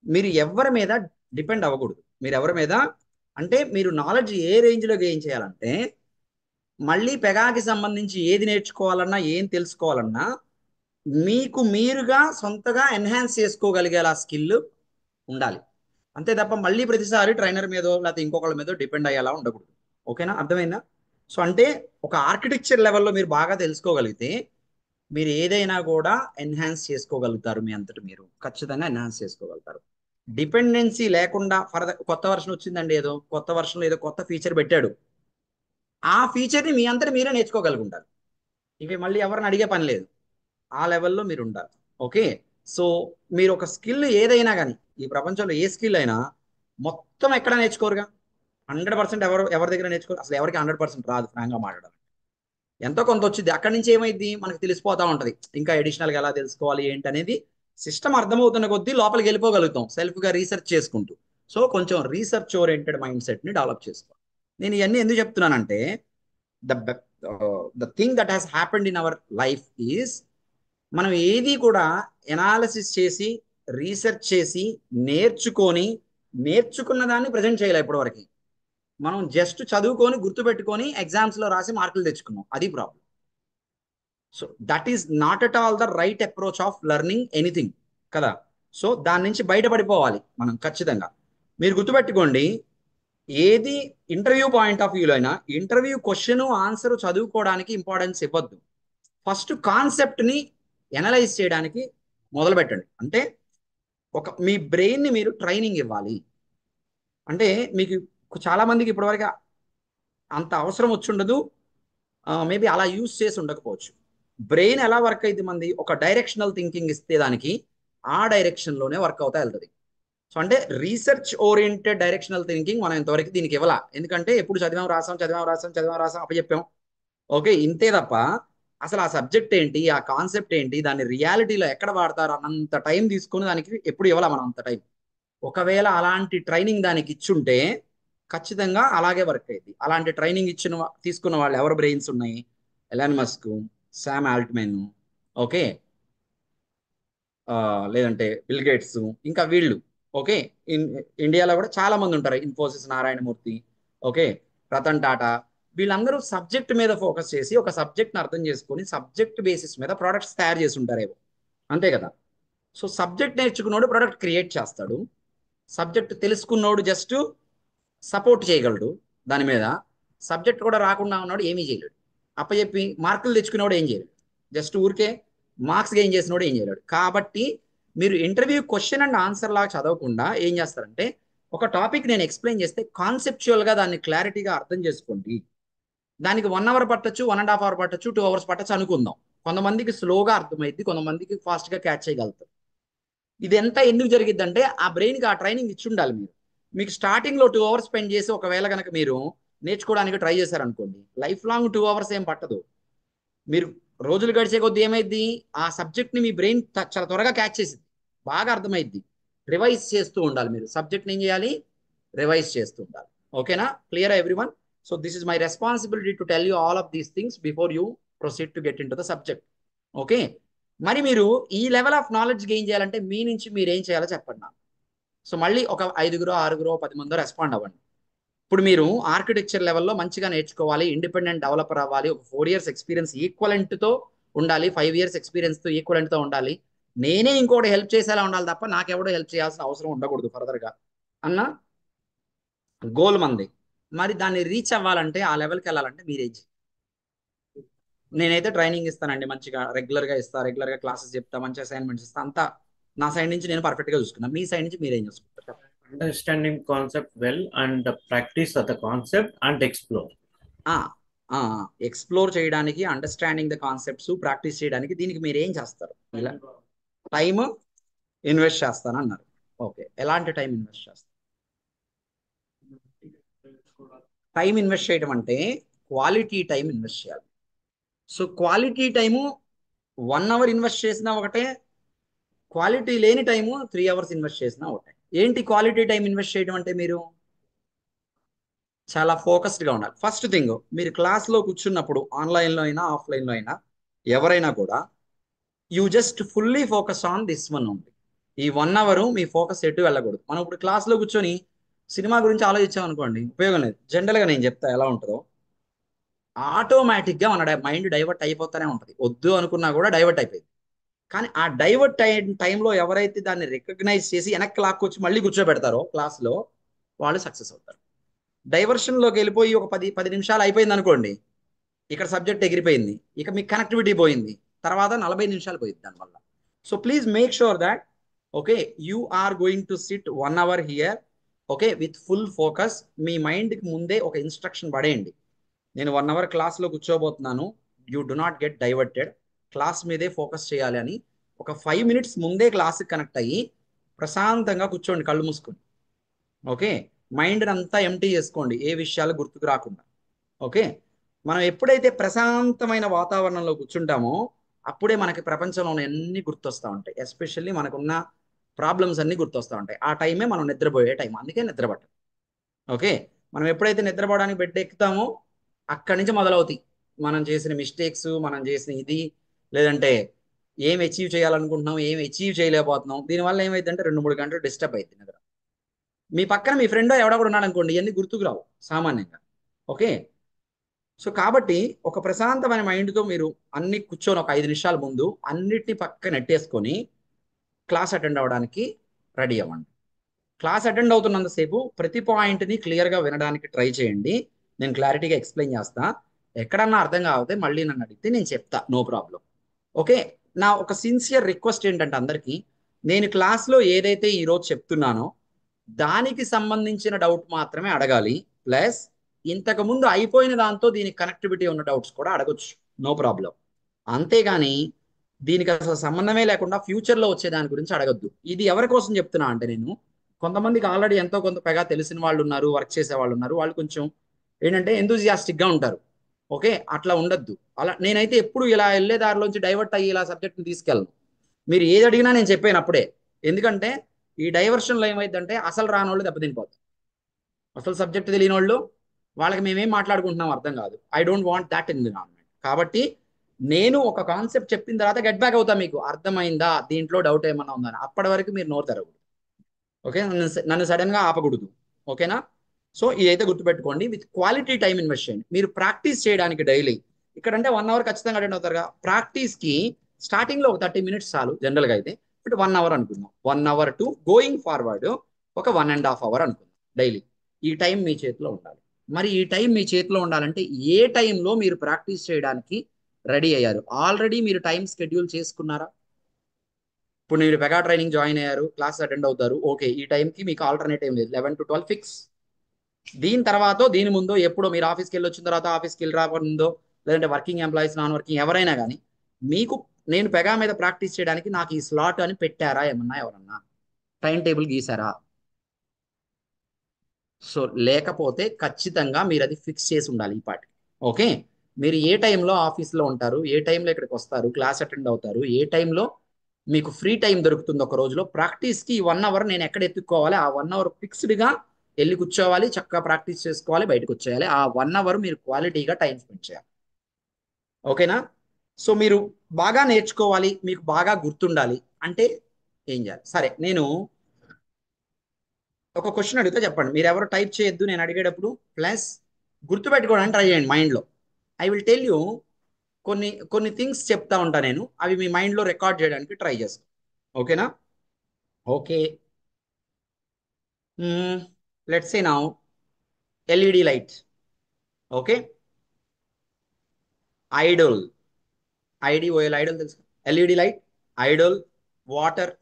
మీరు ఎవరి మీద డిపెండ్ అవ్వకూడదు. మీరు ఎవరి మీద అంటే మీరు నాలెడ్జ్ ఏ రేంజ్లో గెయిన్ చేయాలంటే మళ్ళీ పెగాకి సంబంధించి ఏది నేర్చుకోవాలన్నా ఏం తెలుసుకోవాలన్నా మీకు మీరుగా సొంతగా ఎన్హాన్స్ చేసుకోగలిగేలా స్కిల్ ఉండాలి, అంతే తప్ప మళ్ళీ ప్రతిసారి ట్రైనర్ మీదో లేకపోతే ఇంకొకళ్ళ మీదో డిపెండ్ అయ్యేలా ఉండకూడదు, ఓకేనా, అర్థమైందా. సో అంటే ఒక ఆర్కిటెక్చర్ లెవెల్లో మీరు బాగా తెలుసుకోగలిగితే మీరు ఏదైనా కూడా ఎన్హాన్స్ చేసుకోగలుగుతారు, మీ అంతటి మీరు ఖచ్చితంగా ఎన్హాన్స్ చేసుకోగలుగుతారు. డిపెండెన్సీ లేకుండా ఫర్దర్ కొత్త వర్షన్ వచ్చిందండి, ఏదో కొత్త వర్షన్లో ఏదో కొత్త ఫీచర్ పెట్టాడు, ఆ ఫీచర్ని మీ అంతటి మీరే నేర్చుకోగలుగుంటారు. ఇవి మళ్ళీ ఎవరిని అడిగే పని లేదు, ఆ లెవెల్లో మీరు ఉండాలి, ఓకే. సో మీరు ఒక స్కిల్ ఏదైనా కానీ ఈ ప్రపంచంలో ఏ స్కిల్ అయినా మొత్తం ఎక్కడ నేర్చుకోరుగా, 100% ఎవరి దగ్గర నేర్చుకోరు. అసలు ఎవరికి 100% రాదు, ఫ్రాంక్గా మాట్లాడాలి. ఎంతో కొంత వచ్చింది, అక్కడి నుంచి ఏమైంది మనకు తెలిసిపోతా ఉంటుంది. ఇంకా అడిషనల్గా ఎలా తెలుసుకోవాలి ఏంటి అనేది సిస్టమ్ అర్థమవుతున్న కొద్దీ లోపలికి వెళ్ళిపోగలుగుతాం సెల్ఫ్గా రీసెర్చ్ చేసుకుంటూ. సో కొంచెం రీసెర్చ్ ఓరియంటెడ్ మైండ్ సెట్ని డెవలప్ చేసుకోవాలి. నేను ఇవన్నీ ఎందుకు చెప్తున్నానంటే the thing that has happened in our life is మనం ఏది కూడా ఎనాలిసిస్ చేసి రీసెర్చ్ చేసి నేర్చుకున్న దాన్ని ప్రజెంట్ చేయలే ఇప్పటివరకు. మనం జస్ట్ చదువుకొని గుర్తుపెట్టుకొని ఎగ్జామ్స్లో రాసి మార్కులు తెచ్చుకున్నాం, అది problem. So that is not at all the right approach of learning anything కదా. సో దాని నుంచి బయటపడిపోవాలి మనం ఖచ్చితంగా. మీరు గుర్తుపెట్టుకోండి, ఏది ఇంటర్వ్యూ పాయింట్ ఆఫ్ వ్యూలో అయినా ఇంటర్వ్యూ క్వశ్చన్ ఆన్సర్ చదువుకోవడానికి ఇంపార్టెన్స్ ఇవ్వద్దు. ఫస్ట్ కాన్సెప్ట్ని ఎనలైజ్ చేయడానికి మొదలు పెట్టండి. అంటే మీ బ్రెయిన్ని మీరు ట్రైనింగ్ ఇవ్వాలి. అంటే మీకు చాలా మందికి ఇప్పటివరకు అంత అవసరం వచ్చి ఉండదు, మేబీ అలా యూజ్ చేసి ఉండకపోవచ్చు. బ్రెయిన్ ఎలా వర్క్ అయింది మంది, ఒక డైరెక్షనల్ థింకింగ్ ఇస్తే దానికి ఆ డైరెక్షన్లోనే వర్క్ అవుతా వెళ్తుంది. సో అంటే రీసెర్చ్ ఓరియంటెడ్ డైరెక్షనల్ థింకింగ్ మనం ఇంతవరకు దీనికి ఇవ్వాల. ఎందుకంటే ఎప్పుడు చదివాం రాసాం అప్పచెప్పాం, ఓకే, ఇంతే తప్ప అసలు ఆ సబ్జెక్ట్ ఏంటి, ఆ కాన్సెప్ట్ ఏంటి, దాన్ని రియాలిటీలో ఎక్కడ వాడతారు అన్నంత టైం తీసుకుని దానికి ఎప్పుడు ఇవ్వాల మనం అంత టైం. ఒకవేళ అలాంటి ట్రైనింగ్ దానికి ఇచ్చుంటే ఖచ్చితంగా అలాగే వర్క్ అయింది. అలాంటి ట్రైనింగ్ తీసుకున్న వాళ్ళు ఎవరు బ్రెయిన్స్ ఉన్నాయి, Elon Musk, Sam Altman, okay, లేదంటే బిల్ గేట్స్, ఇంకా వీళ్ళు, ఓకే. ఇండియాలో కూడా చాలా మంది ఉంటారు, ఇన్ఫోసిస్ నారాయణమూర్తి, ఓకే, రతన్ టాటా. వీళ్ళందరూ సబ్జెక్ట్ మీద ఫోకస్ చేసి ఒక సబ్జెక్ట్ని అర్థం చేసుకొని సబ్జెక్ట్ బేసిస్ మీద ప్రొడక్ట్స్ తయారు చేసి ఉంటారేమో, అంతే కదా. సో సబ్జెక్ట్ నేర్చుకున్నోడు ప్రొడక్ట్ క్రియేట్ చేస్తాడు, సబ్జెక్ట్ తెలుసుకున్నోడు జస్ట్ సపోర్ట్ చేయగలడు దాని మీద. సబ్జెక్ట్ కూడా రాకుండా ఉన్నాడు ఏమీ చేయలేడు. అప్పచెప్పి మార్కులు తెచ్చుకునేవాడు ఏం చేయలేడు, జస్ట్ ఊరికే మార్క్స్ గెయిన్ చేసినోడు ఏం చేయలేడు. కాబట్టి మీరు ఇంటర్వ్యూ క్వశ్చన్ అండ్ ఆన్సర్ లాగా చదవకుండా ఏం చేస్తారంటే ఒక టాపిక్ నేను ఎక్స్ప్లెయిన్ చేస్తే కాన్సెప్చువల్గా దాన్ని క్లారిటీగా అర్థం చేసుకోండి. దానికి 1 అవర్ పట్టచ్చు, 1.5 అవర్ పట్టచ్చు, 2 అవర్స్ పట్టచ్చు అనుకుందాం. కొంతమందికి స్లోగా అర్థమైద్ది, కొంతమందికి ఫాస్ట్గా క్యాచ్ చేయగలుగుతారు. ఇది ఎంత ఎందుకు జరిగిద్దంటే ఆ బ్రెయిన్కి ఆ ట్రైనింగ్ ఇచ్చి ఉండాలి. మీకు స్టార్టింగ్లో 2 అవర్స్ స్పెండ్ చేసి ఒకవేళ కనుక మీరు నేర్చుకోవడానికి ట్రై చేశారనుకోండి, లైఫ్ లాంగ్ 2 అవర్స్ ఏం పట్టదు. మీరు రోజులు గడిచే కొద్దీ ఏమైద్ది, ఆ సబ్జెక్ట్ని మీ బ్రెయిన్ చాలా త్వరగా క్యాచ్ చేసింది, బాగా అర్థమైద్ది. రివైజ్ చేస్తూ ఉండాలి. మీరు సబ్జెక్ట్ని ఏం చేయాలి, రివైజ్ చేస్తూ ఉండాలి. ఓకేనా? Clear everyone? So this is my responsibility to tell you all of these things before you proceed to get in to the subject. Okay, మరి మీరు ఈ లెవెల్ ఆఫ్ నాలెడ్జ్ గెయిన్ చేయాలంటే మీ నుంచి మీరు ఏం చేయాలో చెప్పండి నాకు. సో మళ్ళీ ఒక 5గురో 6గురో 10 మందో రెస్పాండ్ అవ్వండి. ఇప్పుడు మీరు ఆర్కిటెక్చర్ లెవెల్లో మంచిగా నేర్చుకోవాలి, ఇండిపెండెంట్ డెవలపర్ అవ్వాలి, ఒక 4 years ఎక్స్పీరియన్స్ ఈక్వలెంట్తో ఉండాలి, 5 years ఎక్స్పీరియన్స్తో ఈక్వలెంట్తో ఉండాలి, నేనే ఇంకోటి హెల్ప్ చేసేలా ఉండాలి తప్ప నాకెవడో హెల్ప్ చేయాల్సిన అవసరం ఉండకూడదు ఫర్దర్గా అన్న గోల్ మంది. మరి దాన్ని రీచ్ అవ్వాలంటే ఆ లెవెల్కి వెళ్ళాలంటే మీరేం చేయాలి? నేనైతే ట్రైనింగ్ ఇస్తానండి, మంచిగా రెగ్యులర్గా ఇస్తా, రెగ్యులర్గా క్లాసెస్ చెప్తా, మంచి అసైన్మెంట్స్ ఇస్తా, అంతా నా సైడ్ నుంచి నేను పర్ఫెక్ట్గా చూసుకున్నా. మీ సైడ్ నుంచి మీరేం చూసుకుంటారు? Understanding concept well and practice the concept and explore. Explore చేయడానికి, అండర్స్టాండింగ్ ద కాన్సెప్ట్స్ ప్రాక్టీస్ చేయడానికి దీనికి మీరు ఏం చేస్తారు? ఇలా టైమ్ ఇన్వెస్ట్ చేస్తాను అన్నారు. ఓకే, ఎలాంటి టైం ఇన్వెస్ట్ చేస్తారు? టైం ఇన్వెస్ట్ చేయడం అంటే క్వాలిటీ టైం ఇన్వెస్ట్ చేయాలి. So quality time 1 hour invest చేసినా ఒకటే, క్వాలిటీ లేని టైము 3 hours ఇన్వెస్ట్ చేసినా ఒకటే. ఏంటి క్వాలిటీ టైం ఇన్వెస్ట్ చేయడం అంటే? మీరు చాలా ఫోకస్డ్గా ఉండాలి. ఫస్ట్ థింగ్, మీరు క్లాస్లో కూర్చున్నప్పుడు ఆన్లైన్లో అయినా ఆఫ్లైన్లో అయినా ఎవరైనా కూడా you just fully focus on this one ఉంది. ఈ 1 hour మీ ఫోకస్ ఎటు వెళ్ళకూడదు. మనం ఇప్పుడు క్లాస్లో కూర్చొని సినిమా గురించి ఆలోచించాం అనుకోండి, ఉపయోగం లేదు. జనరల్గా నేను చెప్తా ఎలా ఉంటుందో, ఆటోమేటిక్గా మన మైండ్ డైవర్ట్ అయిపోతూనే ఉంటుంది. వద్దు అనుకున్నా కూడా డైవర్ట్ అయిపోయింది. కానీ ఆ డైవర్ట్ టైంలో ఎవరైతే దాన్ని రికగ్నైజ్ చేసి వెనక్కి లాక్కొచ్చి మళ్ళీ కూర్చోబెడతారో క్లాస్లో, వాళ్ళు సక్సెస్ అవుతారు. డైవర్షన్లోకి వెళ్ళిపోయి ఒక 10 నిమిషాలు అయిపోయింది అనుకోండి, ఇక్కడ సబ్జెక్ట్ ఎగిరిపోయింది, ఇక మీకు కనెక్టివిటీ పోయింది, తర్వాత 40 నిమిషాలు పోయింది దానివల్ల. So please make sure that okay you are going to sit 1 hour here, okay, with full focus. మీ మైండ్కి ముందే ఒక ఇన్స్ట్రక్షన్ పడేయండి, నేను 1 hour క్లాస్లో కూర్చోబోతున్నాను, you do not get diverted, class మీదే ఫోకస్ చేయాలి అని ఒక 5 minutes ముందే క్లాస్కి కనెక్ట్ అయ్యి ప్రశాంతంగా కూర్చోండి కళ్ళు మూసుకొని. ఓకే, మైండ్ అంతా ఎంటీ చేసుకోండి, ఏ విషయాలు గుర్తుకు రాకుండా. ఓకే, మనం ఎప్పుడైతే ప్రశాంతమైన వాతావరణంలో కూర్చుంటామో అప్పుడే మనకి ప్రపంచంలో అన్ని గుర్తొస్తూ ఉంటాయి. ఎస్పెషల్లీ మనకున్న ప్రాబ్లమ్స్ అన్నీ గుర్తొస్తూ ఉంటాయి. ఆ టైమే మనం నిద్రపోయే టైం, అందుకే నిద్రపట్టం. ఓకే, మనం ఎప్పుడైతే నిద్రపోవడానికి బెడ్ ఎక్కుతామో అక్కడి నుంచి మొదలవుతాయి మనం చేసిన మిస్టేక్స్, మనం చేసిన ఇది, లేదంటే ఏం అచీవ్ చేయాలనుకుంటున్నాం, ఏం అచీవ్ చేయలేకపోతున్నాం. దీనివల్ల ఏమైందంటే 2-3 గంటలు డిస్టర్బ్ అయింది నిద్ర. మీ పక్కన మీ ఫ్రెండ్ ఎవడో కూడా ఉన్నాడు అనుకోండి, ఇవన్నీ గుర్తుకు రావు సామాన్యంగా. ఓకే, సో కాబట్టి ఒక ప్రశాంతమైన మైండ్తో మీరు అన్ని కూర్చొని ఒక 5 నిమిషాల ముందు అన్నిటిని పక్క నెట్టేసుకొని క్లాస్ అటెండ్ అవ్వడానికి రెడీ అవ్వండి. క్లాస్ అటెండ్ అవుతున్నంతసేపు ప్రతి పాయింట్ని క్లియర్గా వినడానికి ట్రై చేయండి. నేను క్లారిటీగా ఎక్స్ప్లెయిన్ చేస్తా. ఎక్కడన్నా అర్థం కాకపోతే మళ్ళీ నన్ను అడిగితే నేను చెప్తా, నో ప్రాబ్లం. ఓకే, నా ఒక సిన్సియర్ రిక్వెస్ట్ ఏంటంటే అందరికీ, నేను క్లాస్లో ఏదైతే ఈరోజు చెప్తున్నానో దానికి సంబంధించిన డౌట్ మాత్రమే అడగాలి. ప్లస్ ఇంతకుముందు అయిపోయిన దాంతో దీనికి కనెక్టివిటీ ఉన్న డౌట్స్ కూడా అడగొచ్చు, నో ప్రాబ్లం. అంతేగాని దీనికి అసలు సంబంధమే లేకుండా ఫ్యూచర్లో వచ్చే దాని గురించి అడగద్దు. ఇది ఎవరి కోసం చెప్తున్నా అంటే, నేను కొంతమందికి ఆల్రెడీ ఎంతో కొంత పైగా తెలిసిన వాళ్ళు ఉన్నారు, వర్క్ చేసే వాళ్ళు ఉన్నారు, వాళ్ళు కొంచెం ఏంటంటే ఎంతూజియాస్టిక్గా ఉంటారు. ఓకే, అట్లా ఉండద్దు. అలా నేనైతే ఎప్పుడు ఇలా వెళ్ళే దారిలోంచి డైవర్ట్ అయ్యి ఇలా సబ్జెక్ట్ని తీసుకెళ్ళను. మీరు ఏది అడిగినా నేను చెప్పాను అప్పుడే. ఎందుకంటే ఈ డైవర్షన్లో ఏమైందంటే అసలు రాని వాళ్ళు దెబ్బతినిపోతారు. అసలు సబ్జెక్ట్ తెలియని వాళ్ళు, వాళ్ళకి మేమేం మాట్లాడుకుంటున్నాం అర్థం కాదు. I don't want that in the government. కాబట్టి నేను ఒక కాన్సెప్ట్ చెప్పిన తర్వాత గెట్ బ్యాక్ అవుతా, మీకు అర్థమైందా, దీంట్లో డౌట్ ఏమన్నా ఉందని. అప్పటి వరకు మీరు నోరు తెరవద్దు. ఓకే, నన్ను సడన్గా ఆపకూడదు. ఓకేనా? సో ఇదైతే గుర్తుపెట్టుకోండి. విత్ క్వాలిటీ టైం ఇన్వెస్ట్ చేయండి. మీరు ప్రాక్టీస్ చేయడానికి డైలీ ఇక్కడంటే 1 hour ఖచ్చితంగా అటెండ్ అవుతారుగా. ప్రాక్టీస్కి స్టార్టింగ్లో ఒక 30 minutes చాలు జనరల్గా అయితే. బట్ 1 hour అనుకుందాం. 1 hour టు గోయింగ్ ఫార్వర్డ్ ఒక 1.5 hour అనుకుందాం డైలీ. ఈ టైం మీ చేతిలో ఉండాలి. మరి ఈ టైం మీ చేతిలో ఉండాలంటే ఏ టైంలో మీరు ప్రాక్టీస్ చేయడానికి రెడీ అయ్యారు? ఆల్రెడీ మీరు టైం షెడ్యూల్ చేసుకున్నారా? ఇప్పుడు మీరు పెగా ట్రైనింగ్ జాయిన్ అయ్యారు, క్లాస్ అటెండ్ అవుతారు, ఓకే, ఈ టైంకి మీకు ఆల్టర్నేట్ ఏం లేదు, 11 to 12 ఫిక్స్. దీని తర్వాత దీని ముందో ఎప్పుడో మీరు ఆఫీస్కి వెళ్ళి వచ్చిన తర్వాత ఆఫీస్కి వెళ్ళి రాకముందో, లేదంటే వర్కింగ్ ఎంప్లాయీస్, నాన్ వర్కింగ్ ఎవరైనా కానీ మీకు నేను పెగా మీద ప్రాక్టీస్ చేయడానికి నాకు ఈ స్లాట్ అని పెట్టారా ఏమన్నా, ఎవరన్నా టైం టేబుల్ గీసారా? సో లేకపోతే ఖచ్చితంగా మీరు అది ఫిక్స్ చేసి ఉండాలి ఈ పాటికి. ఓకే, మీరు ఏ టైంలో ఆఫీస్లో ఉంటారు, ఏ టైంలో ఇక్కడికి వస్తారు, క్లాస్ అటెండ్ అవుతారు, ఏ టైంలో మీకు ఫ్రీ టైం దొరుకుతుంది ఒక రోజులో, ప్రాక్టీస్కి 1 అవర్ నేను ఎక్కడ ఎత్తుక్కోవాలి, ఆ 1 అవర్ ఫిక్స్డ్గా వెళ్ళి కూర్చోవాలి, చక్కగా ప్రాక్టీస్ చేసుకోవాలి, బయటకు వచ్చేయాలి. ఆ 1 అవర్ మీరు క్వాలిటీగా టైం స్పెండ్ చేయాలి. ఓకేనా? సో మీరు బాగా నేర్చుకోవాలి, మీకు బాగా గుర్తుండాలి అంటే ఏం చేయాలి? సరే, నేను ఒక క్వశ్చన్ అడిగితే చెప్పండి, మీరు ఎవరు టైప్ చేయొద్దు నేను అడిగేటప్పుడు, ప్లస్ గుర్తుపెట్టుకోవడానికి ట్రై చేయండి మైండ్లో. ఐ విల్ టెల్ యూ కొన్ని కొన్ని థింగ్స్ చెప్తా ఉంటా నేను, అవి మీ మైండ్లో రికార్డ్ చేయడానికి ట్రై చేస్తాను. ఓకేనా? Okay, let's say now LED light. Okay, idol, I D O L, idol తెలుసు. LED light, idol, water,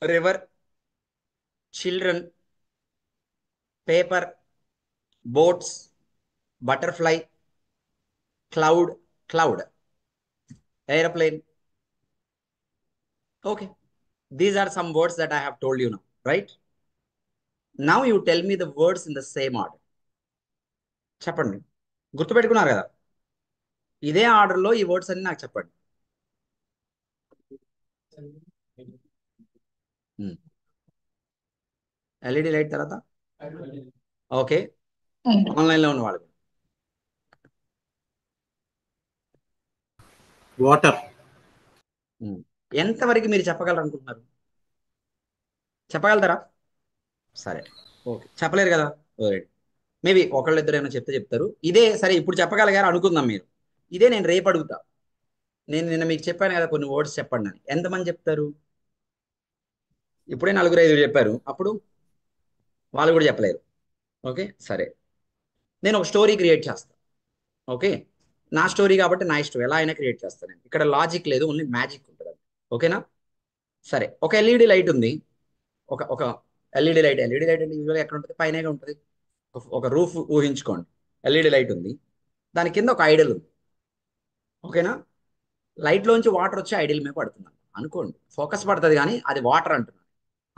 river, children, paper, boats, butterfly, cloud, cloud, airplane. Okay, these are some words that I have told you now, right? Now you tell me the words in the same order. చెప్పండి, గుర్తుపెట్టుకున్నారు కదా? ఇదే ఆర్డర్లో ఈ words అన్ని నాకు చెప్పండి. LED light తర్వాత okay, ఆన్లైన్లో ఉన్న వాళ్ళు వాటర్. ఎంతవరకు మీరు చెప్పగలరు అనుకుంటున్నారు? చెప్పగలుగుతారా? సరే, ఓకే, చెప్పలేరు కదా, మేబీ ఒకళ్ళిద్దరు ఏమైనా చెప్తే చెప్తారు. ఇదే సరే ఇప్పుడు చెప్పగలిగారు అనుకుందాం మీరు. ఇదే నేను రేపు అడుగుతా, నేను నిన్న మీకు చెప్పాను కదా కొన్ని వర్డ్స్ చెప్పండి అని, ఎంతమంది చెప్తారు? ఇప్పుడే 4-5 చెప్పారు, అప్పుడు వాళ్ళు కూడా చెప్పలేరు. ఓకే సరే, నేను ఒక స్టోరీ క్రియేట్ చేస్తాను. ఓకే, నా స్టోరీ కాబట్టి నా ఇష్టం, ఎలా అయినా క్రియేట్ చేస్తాను నేను. ఇక్కడ లాజిక్ లేదు, ఓన్లీ మ్యాజిక్ ఉంటుంది. ఓకేనా? సరే, ఒక ఎల్ఈడి లైట్ ఉంది. ఒక ఎల్ఈడి లైట్ అంటే యూజువల్గా ఎక్కడ ఉంటుంది? పైన ఉంటుంది. ఒక రూఫ్ ఊహించుకోండి, ఎల్ఈడి లైట్ ఉంది, దాని కింద ఒక ఐడల్ ఉంది. ఓకేనా? లైట్లోంచి వాటర్ వచ్చి ఐడల్ మీద పడుతుంది అనుకోండి, ఫోకస్ పడుతుంది కానీ అది వాటర్ అంటున్నాను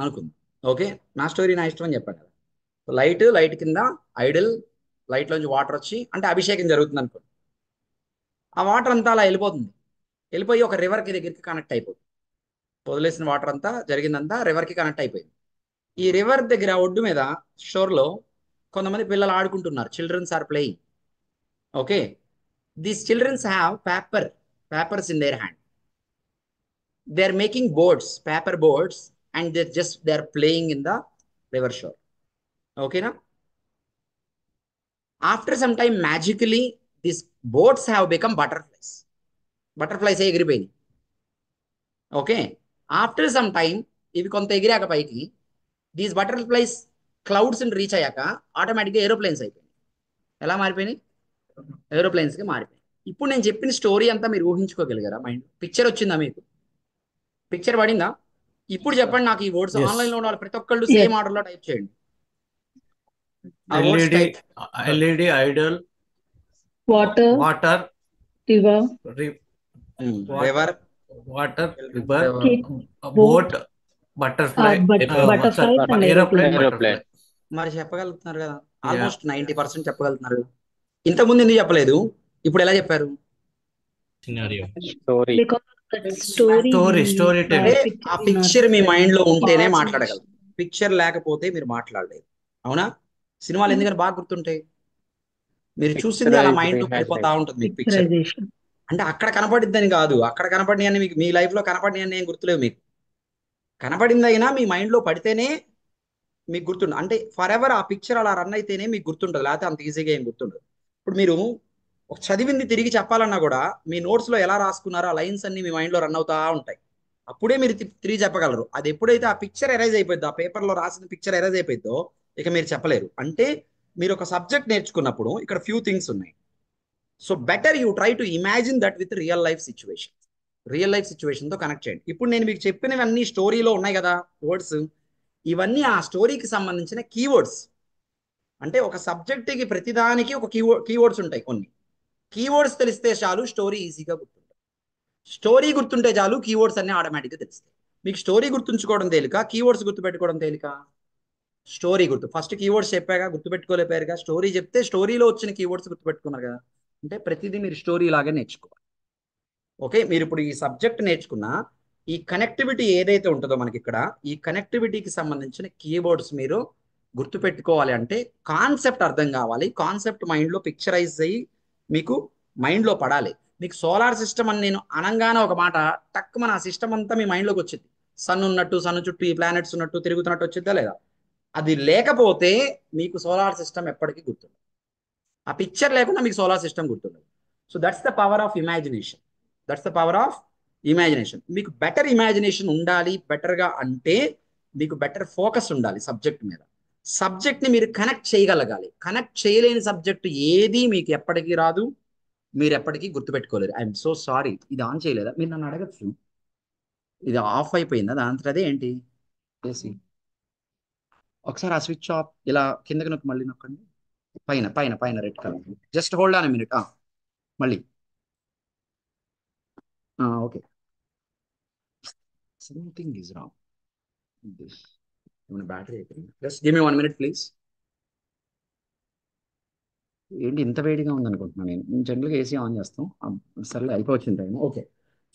అనుకుంది. ఓకే, నా స్టోరీ నా ఇష్టం అని చెప్పాను కదా. లైట్ కింద ఐడల్, లైట్లోంచి వాటర్ వచ్చి అంటే అభిషేకం జరుగుతుంది అనుకోండి. ఆ వాటర్ అంతా అలా వెళ్ళిపోయి ఒక రివర్కి దగ్గరికి కనెక్ట్ అయిపోతుంది. వదిలేసిన వాటర్ అంతా జరిగిందంతా రివర్కి కనెక్ట్ అయిపోయింది. ఈ రివర్ దగ్గర ఒడ్డు మీద షోర్లో కొంతమంది పిల్లలు ఆడుకుంటున్నారు, childrens are playing. Okay, these childrens have papers in their hand. They are making boards, paper boards, and they are playing in the river shore. Okay na? After some time, magically these boats have become butterflies. Butterflies ఎగిరిపోయినాయి. Okay, after some time ఇవి కొంత ఎగిరాక పైకి, these butterflies clouds reach అయ్యాక ఆటోమేటిక్గా aeroplanes అయిపోయినాయి. ఎలా మారిపోయినాయి? ఏరోప్లేన్స్కి మారిపోయినాయి. ఇప్పుడు నేను చెప్పిన స్టోరీ అంతా మీరు ఊహించుకోగలిగారా? మైండ్ పిక్చర్ వచ్చిందా మీకు? పిక్చర్ పడిందా? ఇప్పుడు చెప్పండి నాకు ఈ వర్డ్స్. ఆన్లైన్ లో ఉన్న ప్రతి ఒక్కళ్ళు సేమ్ ఆర్డర్ లో టైప్ చేయండి. LED, Idol, water, river, boat, butterfly, aeroplane. మరి చెప్పగలుగుతున్నారు కదా, ఆల్మోస్ట్ 90% చెప్పగలుగుతున్నారు కదా. ఇంతకుముందు ఎందుకు చెప్పలేదు? ఇప్పుడు ఎలా చెప్పారు? స్టోరీ ఆ పిక్చర్ మీ మైండ్ లో ఉంటేనే మాట్లాడగలరు, పిక్చర్ లేకపోతే మీరు మాట్లాడలేదు. అవునా? సినిమాలు ఎందుకని బాగా గుర్తుంటాయి? మీరు చూసింది అలా మైండ్ లో పడిపోతా ఉంటుంది మీకు పిక్చర్. అంటే అక్కడ కనపడిద్దని కాదు, అక్కడ కనపడినవి మీకు మీ లైఫ్ లో కనపడినవి ఏం గుర్తులేవు. మీకు కనపడింది అయినా మీ మైండ్ లో పడితేనే మీకు గుర్తుండదు. అంటే ఫర్ ఎవర్ ఆ పిక్చర్ అలా రన్ అయితేనే మీకు గుర్తుంటుంది, లేకపోతే అంత ఈజీగా ఏం గుర్తుండదు. ఇప్పుడు మీరు ఒక చదివింది తిరిగి చెప్పాలన్నా కూడా మీ నోట్స్ లో ఎలా రాసుకున్నారో ఆ లైన్స్ అన్ని మీ మైండ్ లో రన్ అవుతా ఉంటాయి. అప్పుడే మీరు తిరిగి చెప్పగలరు. అది ఎప్పుడైతే ఆ పిక్చర్ ఎరేజ్ అయిపోద్దో, ఆ పేపర్ లో రాసిన పిక్చర్ ఎరేజ్ అయిపోద్దో, ఇక మీరు చెప్పలేరు. అంటే మీరు ఒక సబ్జెక్ట్ నేర్చుకున్నప్పుడు ఇక్కడ ఫ్యూ థింగ్స్ ఉన్నాయి. So better you try to imagine that with real life situation. Real life సిచ్యువేషన్తో కనెక్ట్ చేయండి. ఇప్పుడు నేను మీకు చెప్పినవన్నీ స్టోరీలో ఉన్నాయి కదా వర్డ్స్, ఇవన్నీ ఆ స్టోరీకి సంబంధించిన కీవర్డ్స్. అంటే ఒక సబ్జెక్ట్కి ప్రతిదానికి ఒక కీవర్డ్స్ ఉంటాయి. కొన్ని కీవర్డ్స్ తెలిస్తే చాలు స్టోరీ ఈజీగా గుర్తుంటుంది. స్టోరీ గుర్తుంటే చాలు కీవర్డ్స్ అన్నీ ఆటోమేటిక్గా తెలుస్తాయి. మీకు స్టోరీ గుర్తుంచుకోవడం తేలిక, కీవర్డ్స్ గుర్తుపెట్టుకోవడం తేలిక? స్టోరీ గుర్తు. ఫస్ట్ కీవర్డ్స్ చెప్పాగా, గుర్తుపెట్టుకోలేపారుగా. స్టోరీ చెప్తే స్టోరీలో వచ్చిన కీవర్డ్స్ గుర్తుపెట్టుకున్నారు కదా. అంటే ప్రతిదీ మీరు స్టోరీ లాగా నేర్చుకోవాలి. ఓకే, మీరు ఇప్పుడు ఈ సబ్జెక్ట్ నేర్చుకున్న ఈ కనెక్టివిటీ ఏదైతే ఉంటుందో మనకి ఇక్కడ, ఈ కనెక్టివిటీకి సంబంధించిన కీవర్డ్స్ మీరు గుర్తుపెట్టుకోవాలి. అంటే కాన్సెప్ట్ అర్థం కావాలి, కాన్సెప్ట్ మైండ్లో పిక్చరైజ్ అయ్యి మీకు మైండ్లో పడాలి. మీకు సోలార్ సిస్టమ్ అని నేను అనగానే ఒక మాట టక్ మన ఆ సిస్టమ్ అంతా మీ మైండ్లోకి వచ్చింది. సన్ ఉన్నట్టు, సన్ చుట్టూ ఈ ప్లానెట్స్ ఉన్నట్టు తిరుగుతున్నట్టు వచ్చిద్దా లేదా? అది లేకపోతే మీకు సోలార్ సిస్టమ్ ఎప్పటికీ గుర్తుండదు. ఆ పిక్చర్ లేకుండా మీకు సోలార్ సిస్టమ్ గుర్తుండదు. So that's the power of imagination. That's the power of imagination. మీకు బెటర్ ఇమాజినేషన్ ఉండాలి. బెటర్గా అంటే మీకు బెటర్ ఫోకస్ ఉండాలి సబ్జెక్ట్ మీద. సబ్జెక్ట్ని మీరు కనెక్ట్ చేయగలగాలి. కనెక్ట్ చేయలేని సబ్జెక్ట్ ఏది మీకు ఎప్పటికీ రాదు, మీరు ఎప్పటికీ గుర్తుపెట్టుకోలేరు. ఐఎమ్ సో సారీ, ఇది ఆన్ చేయలేదా? మీరు నన్ను అడగచ్చు, ఇది ఆఫ్ అయిపోయిందా దాంతో? అదే ఏంటి ఏసీ? ఒకసారి ఆ స్విచ్ ఆఫ్ ఇలా కిందకి నొక్కి మళ్ళీ నొక్కండి. పైన పైన పైన red colour. Just hold on minute. మళ్ళీ okay. Something is wrong. This ఏమైనా బ్యాటరీ అయిపోయింది. Just give me 1 minute please. ఏంటి ఇంత వేడిగా ఉంది అనుకుంటున్నాను నేను. జనరల్గా ఏసీ ఆన్ చేస్తాం. సర్లే అయిపోవచ్చింది time. Okay,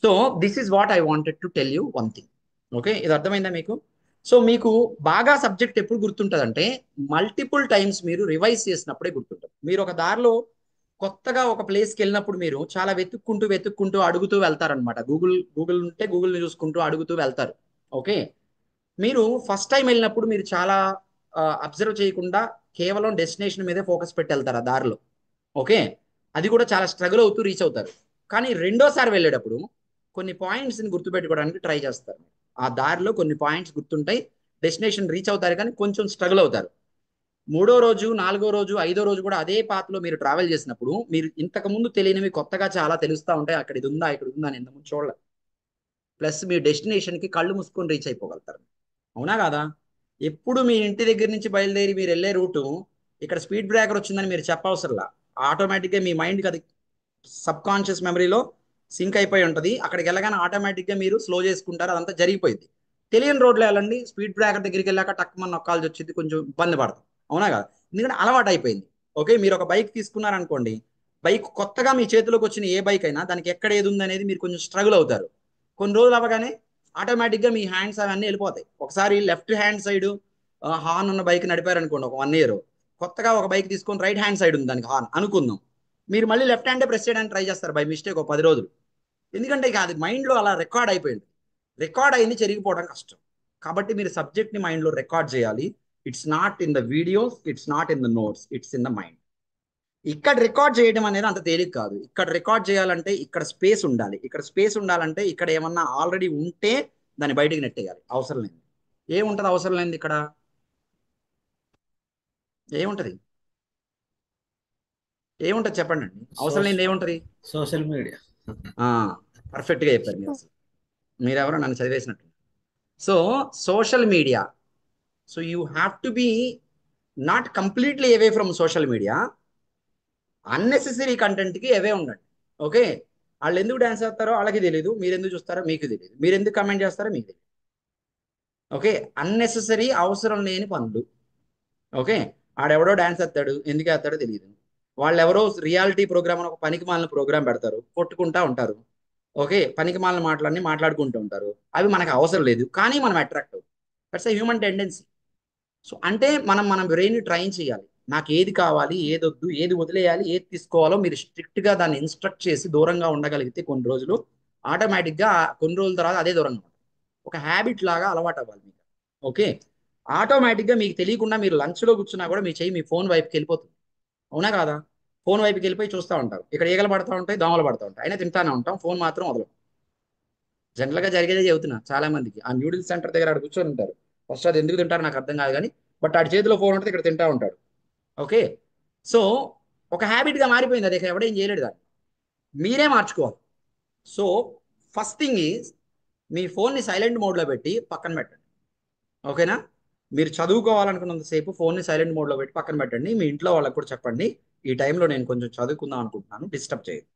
so this is what I wanted to tell you one thing. Okay, ఇది అర్థమైందా మీకు? సో మీకు బాగా సబ్జెక్ట్ ఎప్పుడు గుర్తుంటుందంటే మల్టిపుల్ టైమ్స్ మీరు రివైజ్ చేసినప్పుడే గుర్తుంటుంది. మీరు ఒక దారిలో కొత్తగా ఒక ప్లేస్కి వెళ్ళినప్పుడు మీరు చాలా వెతుక్కుంటూ అడుగుతూ వెళ్తారనమాట. గూగుల్ ఉంటే గూగుల్ని చూసుకుంటూ అడుగుతూ వెళ్తారు. ఓకే, మీరు ఫస్ట్ టైం వెళ్ళినప్పుడు మీరు చాలా అబ్జర్వ్ చేయకుండా కేవలం డెస్టినేషన్ మీదే ఫోకస్ పెట్టి వెళ్తారు ఆ దారిలో. ఓకే, అది కూడా చాలా స్ట్రగుల్ అవుతూ రీచ్ అవుతారు. కానీ రెండోసారి వెళ్ళేటప్పుడు కొన్ని పాయింట్స్ని గుర్తుపెట్టుకోవడానికి ట్రై చేస్తారు. ఆ దారిలో కొన్ని పాయింట్స్ గుర్తుంటాయి, డెస్టినేషన్ రీచ్ అవుతారు, కానీ కొంచెం స్ట్రగుల్ అవుతారు. 3వ రోజు, 4వ రోజు, 5వ రోజు కూడా అదే పాత్లో మీరు ట్రావెల్ చేసినప్పుడు మీరు ఇంతకుముందు తెలియనివి కొత్తగా చాలా తెలుస్తూ ఉంటాయి. అక్కడ ఇది ఉందా, ఇక్కడ ఉందా అని ఇంతకుముందు చూడలేదు. ప్లస్ మీ డెస్టినేషన్కి కళ్ళు మూసుకొని రీచ్ అయిపోగలుగుతారు. అవునా కాదా? ఎప్పుడు మీ ఇంటి దగ్గర నుంచి బయలుదేరి మీరు వెళ్ళే రూటు ఇక్కడ స్పీడ్ బ్రేకర్ వచ్చిందని మీరు చెప్పవసరంలా, ఆటోమేటిక్గా మీ మైండ్కి అది సబ్ కాన్షియస్ మెమరీలో సింక్ అయిపోయి ఉంటుంది. అక్కడికి వెళ్ళగానే ఆటోమేటిక్గా మీరు స్లో చేసుకుంటారు, అదంతా జరిగిపోయింది. తెలియని రోడ్లో వెళ్ళండి, స్పీడ్ బ్రేకర్ దగ్గరికి వెళ్ళాక టక్కుమని నొక్కాల్సి వచ్చింది, కొంచెం ఇబ్బంది పడతాం. అవునా కదా? ఎందుకంటే అలవాటు అయిపోయింది. ఓకే, మీరు ఒక బైక్ తీసుకున్నారనుకోండి, బైక్ కొత్తగా మీ చేతిలోకి వచ్చిన ఏ బైక్ అయినా దానికి ఎక్కడ ఏది ఉంది అనేది మీరు కొంచెం స్ట్రగుల్ అవుతారు. కొన్ని రోజులు అవ్వగానే ఆటోమేటిక్గా మీ హ్యాండ్స్ అవన్నీ వెళ్ళిపోతాయి. ఒకసారి లెఫ్ట్ హ్యాండ్ సైడ్ హార్న్ ఉన్న బైక్ నడిపారనుకోండి ఒక 1 year, కొత్తగా ఒక బైక్ తీసుకొని రైట్ హ్యాండ్ సైడ్ ఉంది దానికి హార్న్ అనుకుందాం, మీరు మళ్ళీ లెఫ్ట్ హ్యాండే ప్రెస్ చేయడానికి ట్రై చేస్తారు బై మిస్టేక్ ఒక 10 రోజులు. ఎందుకంటే ఇక అది మైండ్లో అలా రికార్డ్ అయిపోయింది. రికార్డ్ అయింది చెరిగిపోవడం కష్టం. కాబట్టి మీరు సబ్జెక్ట్ని మైండ్లో రికార్డ్ చేయాలి. It's not in the videos, it's not in the notes, it's in the mind. ఇక్కడ రికార్డ్ చేయడం అనేది అంత తేలిక కాదు. ఇక్కడ రికార్డ్ చేయాలంటే ఇక్కడ స్పేస్ ఉండాలి. ఇక్కడ స్పేస్ ఉండాలంటే ఇక్కడ ఏమన్నా ఆల్రెడీ ఉంటే దాన్ని బయటికి నెట్టేయాలి. అవసరం లేదు. ఏముంటుంది అవసరం లేదు ఇక్కడ? ఏముంటుంది? ఏముంటుంది చెప్పండి అండి. అవసరం లేదు ఏముంటుంది? Social media. పర్ఫెక్ట్గా చెప్పారు మీరు. అసలు మీరెవరో నన్ను చదివేసినట్టు. So social media, so you have to be not completely away from social media. Unnecessary కంటెంట్కి అవే ఉండండి. ఓకే, వాళ్ళు ఎందుకు డ్యాన్స్ చేస్తారో వాళ్ళకి తెలియదు, మీరు ఎందుకు చూస్తారో మీకు తెలియదు, మీరు ఎందుకు కమెంట్ చేస్తారో మీకు తెలియదు. ఓకే, అన్నెసెసరీ అవసరం లేని పనులు. ఓకే, ఆడెవడో డ్యాన్స్ వేస్తాడు, ఎందుకు వేస్తాడో తెలియదు. వాళ్ళు ఎవరో రియాలిటీ ప్రోగ్రామ్ అని ఒక పనికి మాలిన ప్రోగ్రామ్ పెడతారు, కొట్టుకుంటా ఉంటారు. ఓకే, పనికి మాలిన మాటలన్నీ మాట్లాడుకుంటూ ఉంటారు. అవి మనకు అవసరం లేదు, కానీ మనం అట్రాక్ట్ అవుతాం. That's a human tendency. So అంటే మన బ్రెయిన్ ట్రైన్ చేయాలి. నాకు ఏది కావాలి, ఏది వద్దు, ఏది వదిలేయాలి, ఏది తీసుకోవాలో మీరు స్ట్రిక్ట్గా దాన్ని ఇన్స్ట్రక్ట్ చేసి దూరంగా ఉండగలిగితే కొన్ని రోజులు ఆటోమేటిక్గా కొన్ని రోజుల తర్వాత అదే దూరంగా ఉంటుంది. ఒక హ్యాబిట్ లాగా అలవాటు అవ్వాలి మీకు. ఓకే, ఆటోమేటిక్గా మీకు తెలియకుండా మీరు లంచ్లో కూర్చున్నా కూడా మీ చెయ్యి మీ ఫోన్ వైపుకి వెళ్ళిపోతుంది. అవునా కాదా? ఫోన్ వైపుకి వెళ్ళిపోయి చూస్తూ ఉంటారు. ఇక్కడ ఈగలు పడుతూ ఉంటాయి, దోమలు పడుతూ ఉంటాయి, అయినా తింటానే ఉంటాం, ఫోన్ మాత్రం వదలం. జనరల్గా జరిగేదే చెబుతున్నా. చాలా మందికి ఆ న్యూడిల్స్ సెంటర్ దగ్గర ఆడ కూర్చొని ఉంటారు. ఫస్ట్ అది ఎందుకు తింటారు నాకు అర్థం కాదు, కానీ బట్ ఆడి చేతిలో ఫోన్ ఉంటుంది, ఇక్కడ తింటా ఉంటాడు. ఓకే, సో ఒక హ్యాబిట్గా మారిపోయింది అది, ఎవడేం చేయలేడు దాన్ని, మీరే మార్చుకోవాలి. సో ఫస్ట్ థింగ్ ఈజ్ మీ ఫోన్ని సైలెంట్ మోడ్లో పెట్టి పక్కన పెట్టండి. ఓకేనా? మీరు చదువుకోవాలనుకున్నంతసేపు ఫోన్ని సైలెంట్ మోడ్లో పెట్టి పక్కన పెట్టండి. మీ ఇంట్లో వాళ్ళకి కూడా చెప్పండి, ఈ టైంలో నేను కొంచెం చదువుకుందాం అనుకుంటున్నాను, డిస్టర్బ్ చేయదు.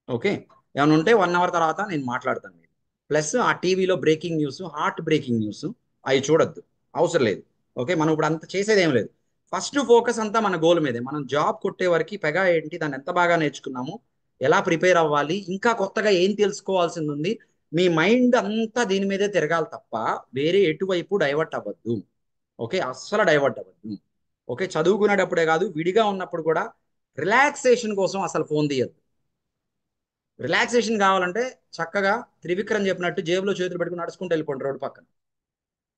ఓకే? ఏమైనా ఉంటే 1 అవర్ తర్వాత నేను మాట్లాడతాను. మీరు ప్లస్ ఆ టీవీలో breaking news, heart breaking news అవి చూడొద్దు, అవసరం లేదు. ఓకే? మనం ఇప్పుడు అంత చేసేది ఏం లేదు. ఫస్ట్ ఫోకస్ అంతా మన గోల్ మీదే. మనం జాబ్ కొట్టే వరకు పెగా ఏంటి, దాన్ని ఎంత బాగా నేర్చుకున్నాము, ఎలా ప్రిపేర్ అవ్వాలి, ఇంకా కొత్తగా ఏం తెలుసుకోవాల్సింది ఉంది, మీ మైండ్ అంతా దీని మీదే తిరగాలి తప్ప వేరే ఎటువైపు డైవర్ట్ అవ్వద్దు. ఓకే? అస్సలు డైవర్ట్ అవ్వద్దు. ఓకే? చదువుకునేటప్పుడే కాదు, విడిగా ఉన్నప్పుడు కూడా రిలాక్సేషన్ కోసం అసలు ఫోన్ తీయద్దు. రిలాక్సేషన్ కావాలంటే చక్కగా త్రివిక్రమ్ చెప్పినట్టు జేబులో చేతులు పెట్టుకుని నడుచుకుంటూ వెళ్ళిపోండి రోడ్డు పక్కన.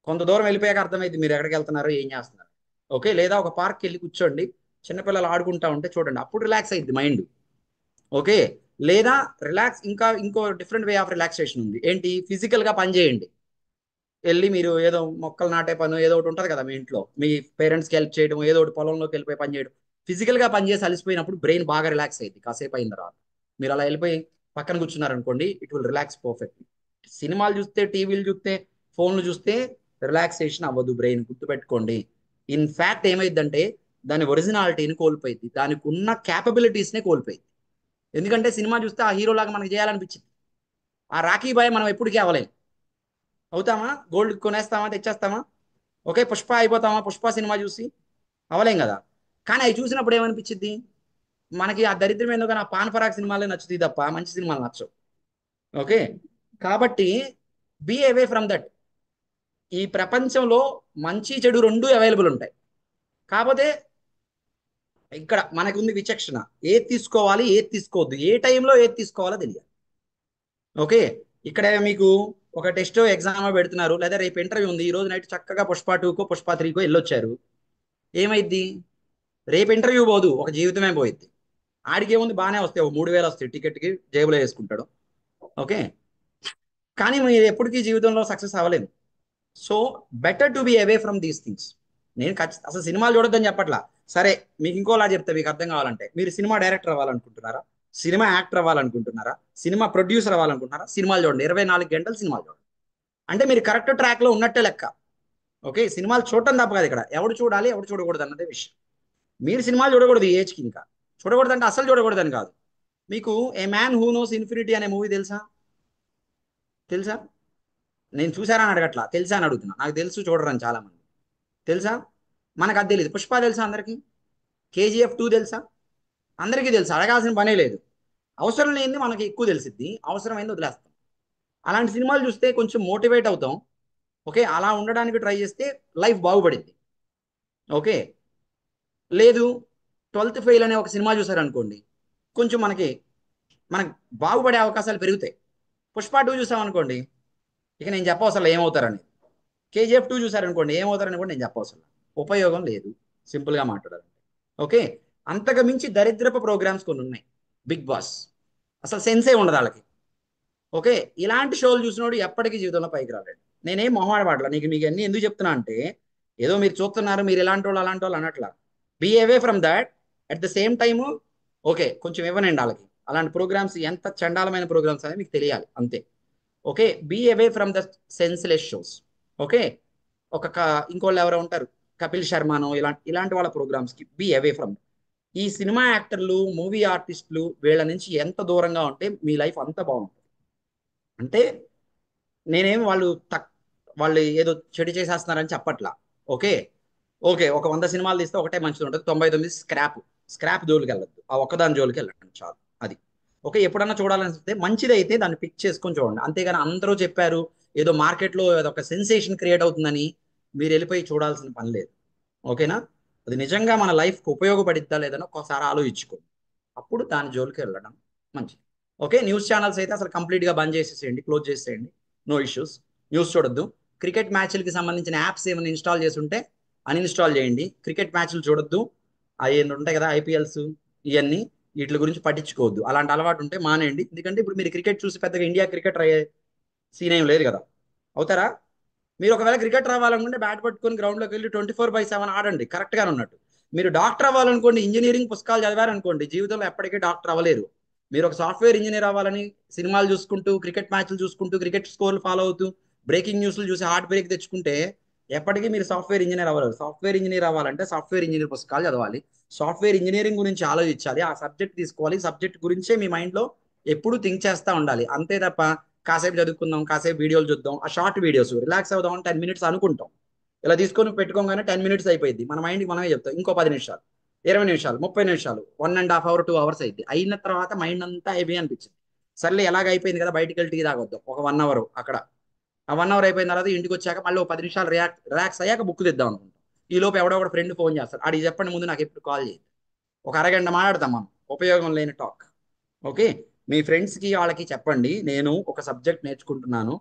కొంత దూరం వెళ్ళిపోయాక అర్థమైంది మీరు ఎక్కడికి వెళ్తున్నారో, ఏం చేస్తున్నారు. ఓకే? లేదా ఒక పార్క్కి వెళ్ళి కూర్చోండి, చిన్నపిల్లలు ఆడుకుంటా ఉంటే చూడండి, అప్పుడు రిలాక్స్ అయ్యింది మైండ్. ఓకే? లేదా ఇంకో డిఫరెంట్ వే ఆఫ్ రిలాక్సేషన్ ఉంది. ఏంటి? ఫిజికల్గా పని చేయండి. వెళ్ళి మీరు ఏదో మొక్కలు నాటే పని ఏదో ఒకటి ఉంటుంది కదా మీ ఇంట్లో, మీ పేరెంట్స్కి హెల్ప్ చేయడం, ఏదో ఒకటి పొలంలోకి వెళ్ళిపోయి పని చేయడం. ఫిజికల్గా పని చేసి అలసిపోయినప్పుడు బ్రెయిన్ బాగా రిలాక్స్ అయ్యింది కాసేపు అయిన తర్వాత. మీరు అలా వెళ్ళిపోయి పక్కన కూర్చున్నారనుకోండి, ఇట్ విల్ రిలాక్స్ పర్ఫెక్ట్లీ. సినిమాలు చూస్తే, టీవీలు చూస్తే, ఫోన్లు చూస్తే రిలాక్సేషన్ అవ్వదు బ్రెయిన్, గుర్తుపెట్టుకోండి. ఇన్ఫ్యాక్ట్ ఏమైందంటే దాని ఒరిజినాలిటీని కోల్పోయింది, దానికి ఉన్న క్యాపబిలిటీస్నే కోల్పోయింది. ఎందుకంటే సినిమా చూస్తే ఆ హీరోలాగా మనకి చేయాలనిపించింది. ఆ రాఖీ బాయ్ మనం ఎప్పటికీ అవ్వలేం. అవుతామా? గోల్డ్ కొనేస్తామా, తెచ్చేస్తామా? ఓకే? పుష్ప అయిపోతామా పుష్ప సినిమా చూసి? అవలేం కదా. కానీ అవి చూసినప్పుడు ఏమనిపించింది మనకి, ఆ దరిద్రం ఎందుకు ఆ పాన్ పరాగ్ సినిమాలే నచ్చుతాయి తప్ప మంచి సినిమాలు నచ్చవు. ఓకే? కాబట్టి బీ అవే ఫ్రమ్ దట్. ఈ ప్రపంచంలో మంచి చెడు రెండు అవైలబుల్ ఉంటాయి. కాకపోతే ఇక్కడ మనకు ఉంది విచక్షణ, ఏది తీసుకోవాలి ఏది తీసుకోవద్దు, ఏ టైంలో ఏది తీసుకోవాలో తెలియాలి. ఓకే? ఇక్కడ మీకు ఒక టెస్ట్ ఎగ్జామ్ పెడుతున్నారు, లేదా రేపు ఇంటర్వ్యూ ఉంది, ఈ రోజు నైట్ చక్కగా పుష్ప 2కో పుష్ప 3కో వెళ్ళొచ్చారు, ఏమైద్ది? రేపు ఇంటర్వ్యూ పోదు, ఒక జీవితమే పోయిద్ది. ఆడికి ఏముంది, బాగానే వస్తాయి, 3000 వస్తాయి టికెట్కి, జేబులో వేసుకుంటాడు. ఓకే? కానీ మీరు ఎప్పటికీ జీవితంలో సక్సెస్ అవ్వలేదు. So better to be away from these things. నేను అసలు సినిమాలు చూడొద్దని చెప్పట్లా. సరే, మీకు ఇంకోలా చెప్తే మీకు అర్థం కావాలంటే, మీరు సినిమా డైరెక్టర్ అవ్వాలనుకుంటున్నారా, సినిమా యాక్టర్ అవ్వాలనుకుంటున్నారా, సినిమా ప్రొడ్యూసర్ అవ్వాలనుకుంటున్నారా, సినిమాలు చూడండి, 24 గంటలు సినిమాలు చూడండి. అంటే మీరు కరెక్ట్ ట్రాక్లో ఉన్నట్టే లెక్క. ఓకే? సినిమాలు చూడటం తప్ప కాదు, ఇక్కడ ఎవడు చూడాలి ఎవడు చూడకూడదు అన్నదే విషయం. మీరు సినిమాలు చూడకూడదు ఈ ఏజ్కి, ఇంకా చూడకూడదు అంటే అసలు చూడకూడదని కాదు. మీకు ఏ మ్యాన్ హూ నోస్ ఇన్ఫినిటీ అనే మూవీ తెలుసా? తెలుసా? నేను చూసారా అని అడగట్లా, తెలుసా అని అడుగుతున్నా. నాకు తెలుసు, చూడరని చాలా మంది. తెలుసా? మనకు అది తెలియదు. పుష్ప తెలుసా అందరికీ? KGF 2 తెలుసా? అందరికీ తెలుసు, అడగాల్సిన పనే లేదు. అవసరం లేనిది మనకి ఎక్కువ తెలిసిద్ది, అవసరమైంది వదిలేస్తాం. అలాంటి సినిమాలు చూస్తే కొంచెం మోటివేట్ అవుతాం. ఓకే? అలా ఉండడానికి ట్రై చేస్తే లైఫ్ బాగుపడింది. ఓకే? లేదు, 12th ఫెయిల్ అనే ఒక సినిమా చూసారనుకోండి, కొంచెం మనకి బాగుపడే అవకాశాలు పెరుగుతాయి. పుష్ప 2 చూసామనుకోండి, ఇక నేను చెప్పవసరం ఏమవుతారని. KGF 2 చూసారనుకోండి, ఏమవుతారని కూడా నేను చెప్పవసరం, ఉపయోగం లేదు, సింపుల్గా మాట్లాడాలంటే. ఓకే? అంతకు మించి దరిద్రపు ప్రోగ్రామ్స్ కొన్ని ఉన్నాయి. బిగ్ బాస్ అసలు సెన్సే ఉండదు వాళ్ళకి. ఓకే? ఇలాంటి షోలు చూసినోడు ఎప్పటికీ జీవితంలో పైకి రాలేడు. నేనేం మొహమాట పడలా. మీకు అన్ని ఎందుకు చెప్తున్నా అంటే, ఏదో మీరు చూస్తున్నారు, మీరు ఎలాంటి వాళ్ళు అలాంటి వాళ్ళు అనట్లా. Be away from that. At the same time okay, కొంచెం ఇవ్వనండి వాళ్ళకి. అలాంటి ప్రోగ్రామ్స్ ఎంత చండాలమైన ప్రోగ్రామ్స్ అనేది మీకు తెలియాలి, అంతే. Okay? Be away from the senseless shows. Okay? ఇంకోళ్ళు ఎవరో ఉంటారు, కపిల్ శర్మనో, ఇలాంటి వాళ్ళ ప్రోగ్రామ్స్కి బీ అవే ఫ్రమ్. ఈ సినిమా యాక్టర్లు, మూవీ ఆర్టిస్టులు, వీళ్ళ నుంచి ఎంత దూరంగా ఉంటే మీ లైఫ్ అంత బాగుంటుంది. అంటే నేనేం వాళ్ళు ఏదో చెడు చేసేస్తున్నారని చెప్పట్లా. ఓకే? ఓకే, ఒక 100 సినిమాలు తీస్తే ఒకటే మంచిది ఉంటుంది, 99 స్క్రాప్ జోలికి వెళ్ళద్దు, ఆ ఒక్కదాని జోలికి వెళ్ళండి చాలు. అది ఓకే. ఎప్పుడన్నా చూడాలనిపిస్తే మంచిది అయితే దాన్ని పిక్ చేసుకొని చూడండి, అంతేగాని అందరూ చెప్పారు ఏదో మార్కెట్లో ఏదో ఒక సెన్సేషన్ క్రియేట్ అవుతుందని మీరు వెళ్ళిపోయి చూడాల్సిన పని లేదు. ఓకేనా? అది నిజంగా మన లైఫ్కి ఉపయోగపడిద్దా లేదని ఒకసారి ఆలోచించుకోండి, అప్పుడు దాని జోలికి వెళ్ళడం మంచిది. ఓకే? న్యూస్ ఛానల్స్ అయితే అసలు కంప్లీట్గా బంద్ చేసేసేయండి, క్లోజ్ చేసేయండి, నో ఇష్యూస్. న్యూస్ చూడొద్దు. క్రికెట్ మ్యాచ్లకి సంబంధించిన యాప్స్ ఏమైనా ఇన్స్టాల్ చేసి ఉంటే అన్ఇన్స్టాల్ చేయండి. క్రికెట్ మ్యాచ్లు చూడొద్దు, అవి ఉంటాయి కదా IPLs, ఇవన్నీ వీటి గురించి పట్టించుకోవద్దు. అలాంటి అలవాటు ఉంటే మానేయండి. ఎందుకంటే ఇప్పుడు మీరు క్రికెట్ చూసి పెద్దగా ఇండియా క్రికెటర్ అయ్యే సీన్ ఏం లేదు కదా. అవుతారా? మీరు ఒకవేళ క్రికెటర్ అవ్వాలనుకుంటే బ్యాట్ పట్టుకొని గ్రౌండ్లోకి వెళ్ళి 24/7 ఆడండి, కరెక్ట్గానే ఉన్నట్టు. మీరు డాక్టర్ అవ్వాలనుకోండి, ఇంజనీరింగ్ పుస్తకాలు చదివారనుకోండి, జీవితంలో ఎప్పటికీ డాక్టర్ అవ్వలేరు. మీరు ఒక సాఫ్ట్వేర్ ఇంజనీర్ అవ్వాలని సినిమాలు చూసుకుంటూ, క్రికెట్ మ్యాచ్లు చూసుకుంటూ, క్రికెట్ స్కోర్లు ఫాలో అవుతూ, బ్రేకింగ్ న్యూస్లు చూసి హార్ట్ బ్రేక్ తెచ్చుకుంటే ఎప్పటికీ మీరు సాఫ్ట్వేర్ ఇంజనీర్ అవ్వలేరు. సాఫ్ట్వేర్ ఇంజనీర్ అవ్వాలంటే సాఫ్ట్వేర్ ఇంజనీర్ పుస్తకాలు చదవాలి, సాఫ్ట్వేర్ ఇంజనీరింగ్ గురించి ఆలోచించాలి, ఆ సబ్జెక్ట్ తీసుకోవాలి, సబ్జెక్ట్ గురించే మీ మైండ్లో ఎప్పుడు థింక్ చేస్తూ ఉండాలి. అంతే తప్ప కాసేపు చదువుకుందాం, కాసేపు వీడియోలు చూద్దాం, ఆ షార్ట్ వీడియోస్ రిలాక్స్ అవుదాం 10 minutes అనుకుంటాం. ఇలా తీసుకొని పెట్టుకోగానే 10 minutes అయిపోయింది. మన మైండ్కి మనమే చెప్తాం ఇంకో 10 నిమిషాలు, 20 నిమిషాలు, 30 నిమిషాలు, 1.5 hour 2 hours అయింది. అయిన తర్వాత మైండ్ అంతా హెవీ అనిపించింది. సర్లే ఎలాగ అయిపోయింది కదా, బయటికి వెళ్ళి టీ తాగొద్దాం ఒక 1 hour అక్కడ. ఆ 1 hour అయిపోయిన తర్వాత ఇంటికి వచ్చాక మళ్ళీ ఒక 10 నిమిషాలు రిలాక్స్ అయ్యాక బుక్ తెద్దాం అనుకుంటాం. ఈ లోపు ఎవడో ఒక ఫ్రెండ్ ఫోన్ చేస్తారు, అడిగి చెప్పండి ముందు నాకు ఎప్పుడు కాల్ చేయండి, ఒక అరగంట మాట్లాడతాం మనం, ఉపయోగం లేని టాక్. ఓకే, మీ ఫ్రెండ్స్కి వాళ్ళకి చెప్పండి, నేను ఒక సబ్జెక్ట్ నేర్చుకుంటున్నాను,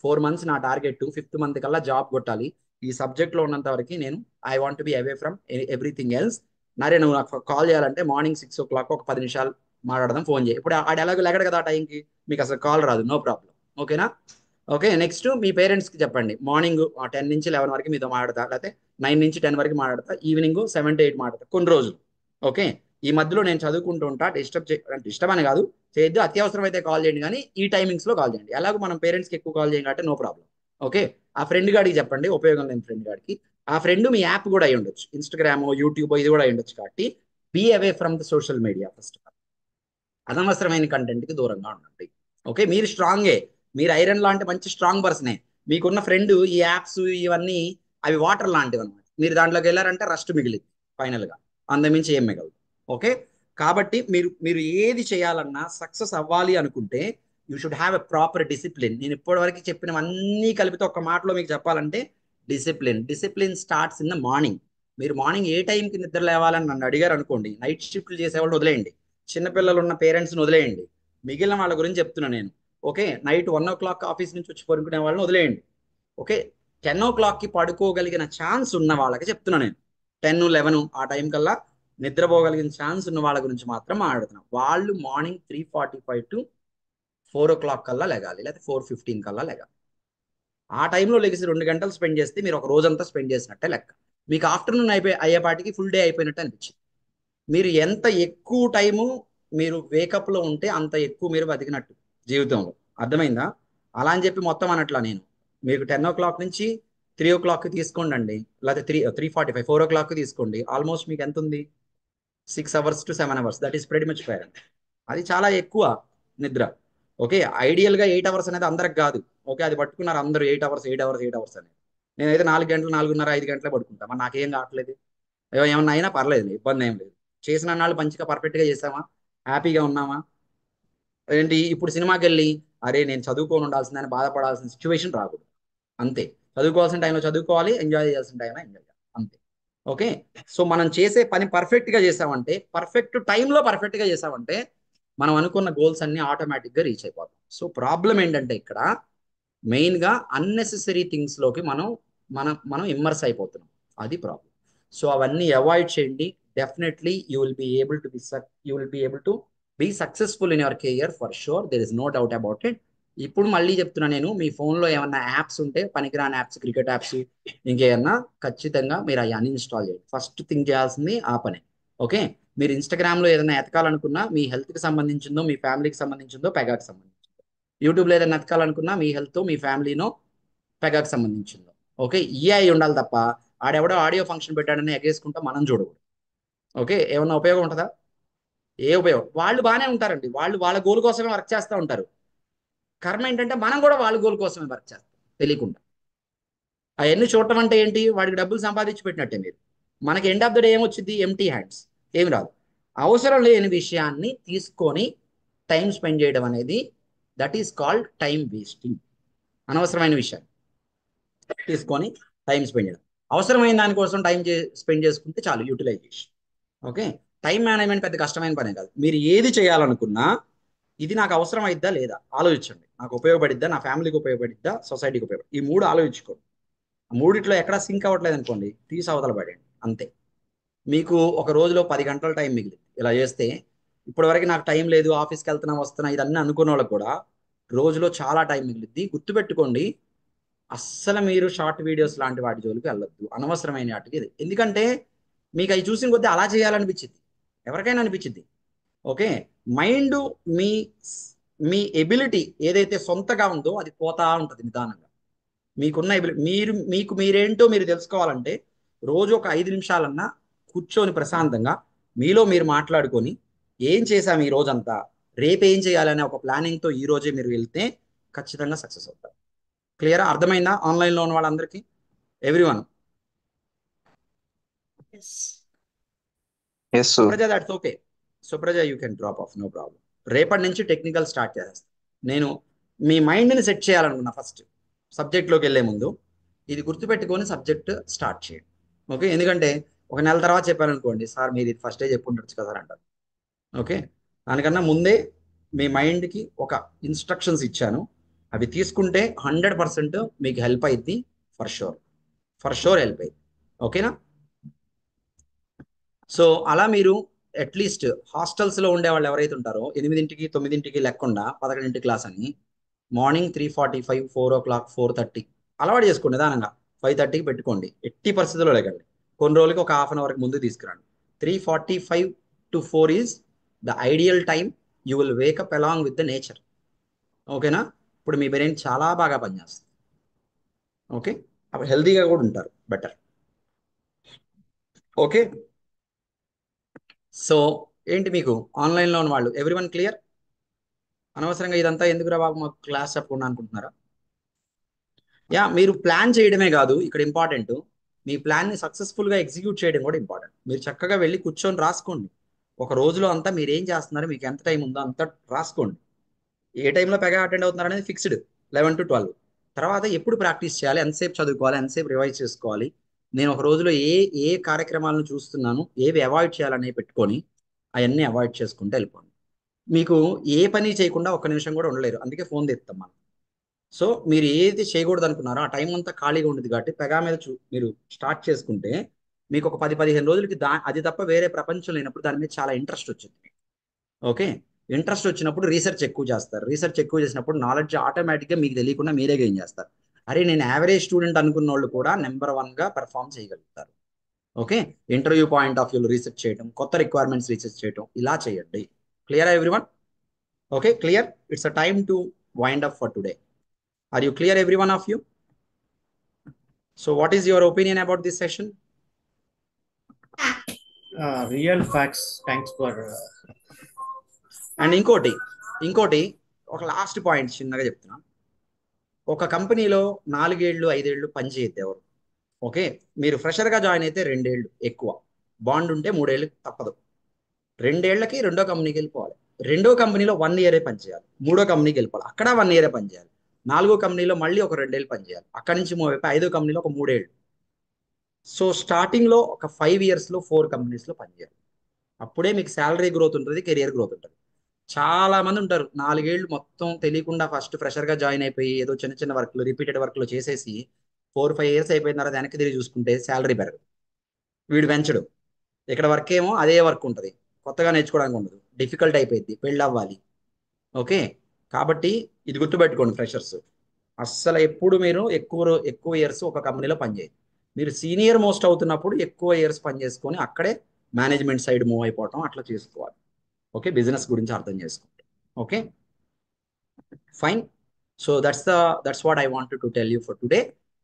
4 months నా టార్గెట్, 5th month కల్లా జాబ్ కొట్టాలి, ఈ సబ్జెక్ట్లో ఉన్నంత వరకు నేను I want be away from everything else. నరే నువ్వు నాకు కాల్ చేయాలంటే మార్నింగ్ 6 o'clock ఒక 10 నిమిషాలు మాట్లాడదాం, ఫోన్ చేయి. ఇప్పుడు ఆడ ఎలాగో లెగడు కదా ఆ టైంకి, మీకు అసలు కాల్ రాదు, నో ప్రాబ్లం. ఓకేనా? ఓకే, నెక్స్ట్ మీ పేరెంట్స్కి చెప్పండి, మార్నింగ్ 10 నుంచి 11 వరకు మీతో మాట్లాడతా, లేకపోతే 9 నుంచి 10 వరకు మాట్లాడతా, ఈవినింగ్ 7 to 8 మాట్లాడతా కొన్ని రోజులు. ఓకే, ఈ మధ్యలో నేను చదువుకుంటూ ఉంటా, డిస్టర్బ్ అని కాదు, చేయొద్దు, అత్యవసరం అయితే కాల్ చేయండి, కానీ ఈ టైమింగ్స్లో కాల్ చేయండి. ఎలాగో మనం పేరెంట్స్కి ఎక్కువ కాల్ చేయండి అంటే నో ప్రాబ్లం. ఓకే, ఆ ఫ్రెండ్ గాడికి చెప్పండి, ఉపయోగం లేని ఫ్రెండ్ గాడికి. ఆ ఫ్రెండ్ మీ యాప్ కూడా అయి ఉండొచ్చు, ఇన్స్టాగ్రామ్, యూట్యూబ్ ఇది కూడా అయి ఉండొచ్చు. కాబట్టి be away from the social media first of all. అనవసరమైన కంటెంట్కి దూరంగా ఉండండి. ఓకే, మీరు స్ట్రాంగే, మీరు ఐరన్ లాంటి మంచి స్ట్రాంగ్ పర్సనే. మీకున్న ఫ్రెండ్ ఈ యాప్స్ ఇవన్నీ అవి వాటర్ లాంటివి అనమాట. మీరు దాంట్లోకి వెళ్ళారంటే రస్ట్ మిగిలింది ఫైనల్గా, అంతమించి ఏం మిగలదు. ఓకే, కాబట్టి మీరు ఏది చేయాలన్నా సక్సెస్ అవ్వాలి అనుకుంటే you should have a proper discipline. నేను ఇప్పటివరకు చెప్పినవన్నీ కలిపితే ఒక్క మాటలో మీకు చెప్పాలంటే discipline starts in the morning. మీరు మార్నింగ్ ఏ టైంకి నిద్ర లేవాలని నన్ను అడిగారు అనుకోండి, నైట్ షిఫ్ట్లు చేసేవాళ్ళు వదిలేయండి, చిన్నపిల్లలు ఉన్న పేరెంట్స్ని వదిలేయండి, మిగిలిన వాళ్ళ గురించి చెప్తున్నా నేను. ఓకే, నైట్ 1 o'clock ఆఫీస్ నుంచి వచ్చి పడుకునే వాళ్ళని వదిలేయండి. ఓకే, 10 o'clockకి పడుకోగలిగిన ఛాన్స్ ఉన్న వాళ్ళకి చెప్తున్నా నేను. 10, 11 ఆ టైం కల్లా నిద్రపోగలిగిన ఛాన్స్ ఉన్న వాళ్ళ గురించి మాత్రం మాట్లాడుతున్నాం. వాళ్ళు మార్నింగ్ 3:45 to 4 o'clock కల్లా లెగాలి, లేకపోతే 4:15 కల్లా లెగాలి. ఆ టైంలో లెగిసి 2 గంటలు స్పెండ్ చేస్తే మీరు ఒక రోజంతా స్పెండ్ చేసినట్టే లెక్క. మీకు ఆఫ్టర్నూన్ అయ్యేపాటికి ఫుల్ డే అయిపోయినట్టు అనిపించింది. మీరు ఎంత ఎక్కువ టైము మీరు వేకప్లో ఉంటే అంత ఎక్కువ మీరు బతికినట్టు జీవితంలో. అర్థమైందా? అలా అని చెప్పి మొత్తం అనట్లా నేను. మీకు 10 o'clock నుంచి 3 o'clock తీసుకోండి, లేకపోతే 3:45 4 o'clock తీసుకోండి. ఆల్మోస్ట్ మీకు ఎంత ఉంది? 6 hours to 7 hours. That is very much fair. అది చాలా ఎక్కువ నిద్ర. ఓకే, ఐడియల్గా 8 hours అనేది అందరికి కాదు. ఓకే, అది పట్టుకున్నారు అందరూ 8 hours అనేది. నేనైతే 4 గంటలు, 4:30, 5 గంటలే పడుకుంటా. మరి నాకేం కావట్లేదు, ఏమన్నా అయినా పర్లేదు, ఇబ్బంది ఏం లేదు. చేసిన నాళ్ళు మంచిగా పర్ఫెక్ట్గా చేసామా, హ్యాపీగా ఉన్నామా. ఏంటి ఇప్పుడు సినిమాకి వెళ్ళి అరే నేను చదువుకొని ఉండాల్సిందని బాధపడాల్సిన సిచ్యువేషన్ రాకూడదు. అంతే, చదువుకోవాల్సిన టైంలో చదువుకోవాలి, ఎంజాయ్ చేయాల్సిన టైంలో ఎంజాయ్ చేయాలి, అంతే. ఓకే, సో మనం చేసే పని పర్ఫెక్ట్గా చేసామంటే, పర్ఫెక్ట్ టైంలో పర్ఫెక్ట్గా చేసామంటే మనం అనుకున్న గోల్స్ అన్ని ఆటోమేటిక్గా రీచ్ అయిపోతాం. సో ప్రాబ్లం ఏంటంటే ఇక్కడ మెయిన్గా అన్నెసెసరీ థింగ్స్లోకి మనం ఇమ్మర్స్ అయిపోతున్నాం, అది ప్రాబ్లం. సో అవన్నీ అవాయిడ్ చేయండి. Definitely you will be able to be successful in your career for sure, there is no doubt about it. ఇప్పుడు మళ్ళీ చెప్తున్నా నేను, మీ ఫోన్లో ఏమన్నా యాప్స్ ఉంటే, పనికిరాని యాప్స్, క్రికెట్ యాప్స్ ఇంకేమన్నా, ఖచ్చితంగా మీరు అవి అన్ఇన్స్టాల్ చేయండి. ఫస్ట్ థింక్ చేయాల్సింది ఆ పనే. ఓకే, మీరు ఇన్స్టాగ్రామ్లో ఏదైనా ఎతకాలనుకున్నా మీ హెల్త్కి సంబంధించిందో, మీ ఫ్యామిలీకి సంబంధించిందో, పెగాకి సంబంధించిందో, యూట్యూబ్లో ఏదైనా ఎతకాలనుకున్నా మీ హెల్త్, మీ ఫ్యామిలీనో, పెగాకి సంబంధించిందో. ఓకే, అయి ఉండాలి తప్ప ఆడెవడో ఆడియో ఫంక్షన్ పెట్టాడని ఎగేసుకుంటా మనం చూడకూడదు. ఓకే, ఏమన్నా ఉపయోగం ఉంటుందా? ఏ ఉపయోగం? వాళ్ళు బాగానే ఉంటారండి, వాళ్ళు వాళ్ళ గోల్ కోసమే వర్క్ చేస్తూ ఉంటారు. కర్మ ఏంటంటే మనం కూడా వాళ్ళ గోల్ కోసమే వర్క్ చేస్తాం తెలియకుండా. అవన్నీ చూడటం అంటే ఏంటి? వాడికి డబ్బులు సంపాదించి పెట్టినట్టే మీరు. మనకి ఎండ్ ఆఫ్ ద డే ఏమొచ్చింది? ఎంటీ హ్యాండ్స్, ఏమి రాదు. అవసరం లేని విషయాన్ని తీసుకొని టైం స్పెండ్ చేయడం అనేది that is called time wasting. అనవసరమైన విషయాన్ని తీసుకొని టైం స్పెండ్ చేయడం, అవసరమైన దానికోసం టైం స్పెండ్ చేసుకుంటే చాలు, యూటిలైజేషన్. ఓకే, టైం మేనేజ్మెంట్ పెద్ద కష్టమైన పనే కాదు. మీరు ఏది చేయాలనుకున్నా ఇది నాకు అవసరం అయిద్దా లేదా ఆలోచించండి, నాకు ఉపయోగపడిద్దా, నా ఫ్యామిలీకి ఉపయోగపడిద్దా, సొసైటీకి ఉపయోగపడి, ఈ 3 ఆలోచించుకోండి. ఆ మూడిట్లో ఎక్కడా సింక్ అవ్వట్లేదు అనుకోండి, తీసి అవతల పడండి, అంతే. మీకు ఒక రోజులో 10 గంటల టైం మిగిలింది ఇలా చేస్తే. ఇప్పటివరకు నాకు టైం లేదు, ఆఫీస్కి వెళ్తున్నా వస్తున్నా ఇదన్నీ అనుకున్న వాళ్ళకి కూడా రోజులో చాలా టైం మిగిలిద్ది. గుర్తుపెట్టుకోండి, అస్సలు మీరు షార్ట్ వీడియోస్ లాంటి వాటి జోలికి వెళ్ళొద్దు, అనవసరమైన వాటికి. ఇది ఎందుకంటే మీకు అవి చూసిన కొద్దీ అలా చేయాలనిపించింది, ఎవరికైనా అనిపించింది. ఓకే, మైండ్ మీ మీ ఎబిలిటీ ఏదైతే సొంతగా ఉందో అది పోతా ఉంటుంది నిదానంగా. మీకున్న ఎబిలిటీ మీకు మీరేంటో మీరు తెలుసుకోవాలంటే రోజు ఒక 5 నిమిషాలన్నా కూర్చొని ప్రశాంతంగా మీలో మీరు మాట్లాడుకొని ఏం చేశాము ఈ రోజంతా, రేపు ఏం చేయాలనే ఒక ప్లానింగ్తో ఈ రోజే మీరు వెళ్తే ఖచ్చితంగా సక్సెస్ అవుతారు. క్లియరా? అర్థమైందా ఆన్లైన్లో ఉన్న వాళ్ళందరికీ? Everyone? Yes sir. Supraja, that's okay. Supraja, you can drop off, no problem. రేపటి నుంచి టెక్నికల్ స్టార్ట్ చేసేస్తాను. నేను మీ మైండ్ని సెట్ చేయాలనుకున్నా ఫస్ట్ సబ్జెక్ట్లోకి వెళ్ళే ముందు. ఇది గుర్తుపెట్టుకొని సబ్జెక్ట్ స్టార్ట్ చేయండి. ఓకే, ఎందుకంటే ఒక నెల తర్వాత చెప్పాను అనుకోండి, సార్ మీరు ఇది ఫస్టే చెప్పు ఉండొచ్చు కదా అంటారు. ఓకే, దానికన్నా ముందే మీ మైండ్కి ఒక ఇన్స్ట్రక్షన్స్ ఇచ్చాను, అవి తీసుకుంటే 100% మీకు హెల్ప్ అయింది. ఫర్ షూర్ హెల్ప్ అయింది. ఓకేనా? సో అలా మీరు అట్లీస్ట్ హాస్టల్స్లో ఉండే వాళ్ళు ఎవరైతే ఉంటారో 8ంటికి 9ంటికి లేకుండా 11ంటి క్లాస్ అని మార్నింగ్ 3:45, 4 o'clock, 4:30 అలవాటు చేసుకోండి. నిదానంగా 5:30కి పెట్టుకోండి. ఎట్టి పరిస్థితుల్లో లేకండి. కొన్ని రోజులకి ఒక హాఫ్ అన్ అవర్కి ముందు తీసుకురండి. 3:45 to 4 is the ideal time. You will wake up along with the nature. ఓకేనా? ఇప్పుడు మీ బ్రెయిన్ చాలా బాగా పనిచేస్తుంది. ఓకే, అప్పుడు హెల్తీగా కూడా ఉంటారు, బెటర్. ఓకే, సో ఏంటి మీకు ఆన్లైన్లో ఉన్న వాళ్ళు ఎవ్రీవన్ క్లియర్? అనవసరంగా ఇదంతా ఎందుకురా బాబు మాకు క్లాస్ చెప్పకుండా అనుకుంటున్నారా? యా, మీరు ప్లాన్ చేయడమే కాదు ఇక్కడ ఇంపార్టెంట్, మీ ప్లాన్ని సక్సెస్ఫుల్గా ఎగ్జిక్యూట్ చేయడం కూడా ఇంపార్టెంట్. మీరు చక్కగా వెళ్ళి కూర్చొని రాసుకోండి. ఒక రోజులో అంతా మీరు ఏం చేస్తున్నారు, మీకు ఎంత టైం ఉందో అంత రాసుకోండి. ఏ టైంలో పెగా అటెండ్ అవుతున్నారు అనేది ఫిక్స్డ్, 11 to 12. తర్వాత ఎప్పుడు ప్రాక్టీస్ చేయాలి, ఎంతసేపు చదువుకోవాలి, ఎంతసేపు రివైజ్ చేసుకోవాలి, నేను ఒక రోజులో ఏ ఏ కార్యక్రమాలను చూస్తున్నాను, ఏవి అవాయిడ్ చేయాలనేవి పెట్టుకొని అవన్నీ అవాయిడ్ చేసుకుంటూ వెళ్ళిపోండి. మీకు ఏ పని చేయకుండా ఒక్క నిమిషం కూడా ఉండలేరు, అందుకే ఫోన్ తెస్తాం మనం. సో మీరు ఏది చేయకూడదు అనుకున్నారో ఆ టైం అంతా ఖాళీగా ఉండదు కాబట్టి పెగా మీద మీరు స్టార్ట్ చేసుకుంటే మీకు ఒక 10-15 రోజులకి అది తప్ప వేరే ప్రపంచం లేనప్పుడు దాని మీద చాలా ఇంట్రెస్ట్ వచ్చింది. ఓకే, ఇంట్రెస్ట్ వచ్చినప్పుడు రీసెర్చ్ ఎక్కువ చేస్తారు. రీసెర్చ్ ఎక్కువ చేసినప్పుడు నాలెడ్జ్ ఆటోమేటిక్గా మీకు తెలియకుండా మీరే గెయిన్ చేస్తారు. అరే నేను యావరేజ్ స్టూడెంట్ అనుకున్న వాళ్ళు కూడా నెంబర్ 1గా పెర్ఫామ్ చేయగలుగుతారు. ఓకే, ఇంటర్వ్యూ పాయింట్ ఆఫ్ వ్యూలో రీసెర్చ్ చేయడం, కొత్త రిక్వైర్మెంట్స్ రీసెర్చ్ చేయడం, ఇలా చేయండి. Clear everyone? Okay, clear. It's a time to wind up for today. Are you clear, every one of you? So what is your opinion about this session? Real facts. Thanks for. And ఇంకోటి ఒక last point చిన్నగా చెప్తున్నా. ఒక కంపెనీలో 4 ఏళ్ళు 5 ఏళ్ళు పని చేయొద్దు ఎవరు. ఓకే, మీరు ఫ్రెషర్గా జాయిన్ అయితే 2 ఏళ్ళు ఎక్కువ, బాండ్ ఉంటే 3 ఏళ్ళు తప్పదు. 2 ఏళ్లకి రెండో కంపెనీకి వెళ్ళిపోవాలి. రెండో కంపెనీలో 1 ఇయరే పనిచేయాలి. మూడో కంపెనీకి వెళ్ళిపోవాలి, అక్కడ 1 ఇయరే పనిచేయాలి. 4వ కంపెనీలో మళ్ళీ ఒక 2 ఏళ్ళు పనిచేయాలి. అక్కడి నుంచి 5వ కంపెనీలో ఒక 3 ఏళ్ళు. సో స్టార్టింగ్లో ఒక 5 ఇయర్స్లో 4 కంపెనీస్లో పనిచేయాలి. అప్పుడే మీకు శాలరీ గ్రోత్ ఉంటుంది, కెరియర్ గ్రోత్ ఉంటుంది. చాలా మంది ఉంటారు 4 ఏళ్ళు మొత్తం తెలియకుండా ఫస్ట్ ఫ్రెషర్గా జాయిన్ అయిపోయి ఏదో చిన్న చిన్న వర్క్లు రిపీటెడ్ వర్క్లు చేసేసి 4-5 ఇయర్స్ అయిపోయిన తర్వాత వెనక్కి తిరిగి చూసుకుంటే శాలరీ పెరగదు, వీడు పెంచడు. ఇక్కడ వర్క్ ఏమో అదే వర్క్ ఉంటుంది, కొత్తగా నేర్చుకోవడానికి ఉండదు, డిఫికల్ట్ అయిపోయింది, పెళ్ళి అవ్వాలి. ఓకే, కాబట్టి ఇది గుర్తుపెట్టుకోండి ఫ్రెషర్స్, అస్సలు ఎప్పుడు మీరు ఎక్కువ ఇయర్స్ ఒక కంపెనీలో పనిచేయండి. మీరు సీనియర్ మోస్ట్ అవుతున్నప్పుడు ఎక్కువ ఇయర్స్ పని చేసుకొని అక్కడే మేనేజ్మెంట్ సైడ్ మూవ్ అయిపోవటం అట్లా చేసుకోవాలి. ఓకే, బిజినెస్ గురించి అర్థం చేసుకోండి. Okay, fine. So that's what I wanted to tell you for today.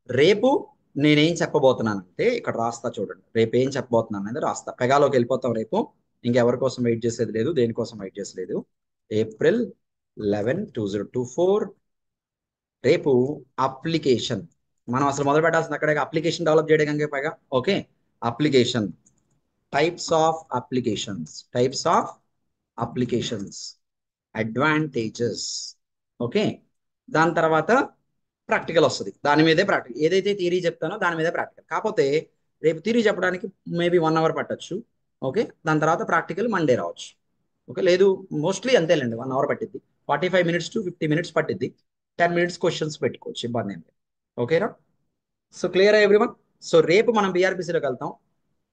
రేపు నేనేం చెప్పబోతున్నానంటే ఇక్కడ రాస్తా చూడండి. రేపు ఏం చెప్పబోతున్నాను అనేది రాస్తా. పెగాలోకి వెళ్ళిపోతాం రేపు. ఇంకెవరి కోసం వెయిట్ చేసేది లేదు, దేనికోసం వెయిట్ చేసేది. April 11, 2024 రేపు అప్లికేషన్. మనం అసలు మొదలు పెట్టాల్సింది అక్కడే, అప్లికేషన్ డెవలప్ చేయడానికి పైగా. Okay, application, types of applications, advantages. Okay, దాని తర్వాత ప్రాక్టికల్ వస్తుంది. దాని మీదే ప్రాక్టికల్, ఏదైతే థియరీ చెప్తానో దాని మీదే ప్రాక్టికల్. కాకపోతే రేపు థియరీ చెప్పడానికి మేబీ 1 hour పట్టచ్చు. ఓకే, దాని తర్వాత ప్రాక్టికల్ మండే రావచ్చు. ఓకే, లేదు మోస్ట్లీ అంతేలేండి, 1 hour పట్టిద్ది. 45 minutes to 50 minutes పట్టిద్ది. 10 minutes క్వశ్చన్స్ పెట్టుకోవచ్చు, ఇబ్బంది ఏం లేదు. ఓకేనా? So clear everyone? సో రేపు మనం బీఆర్పీసీలోకి వెళ్తాం.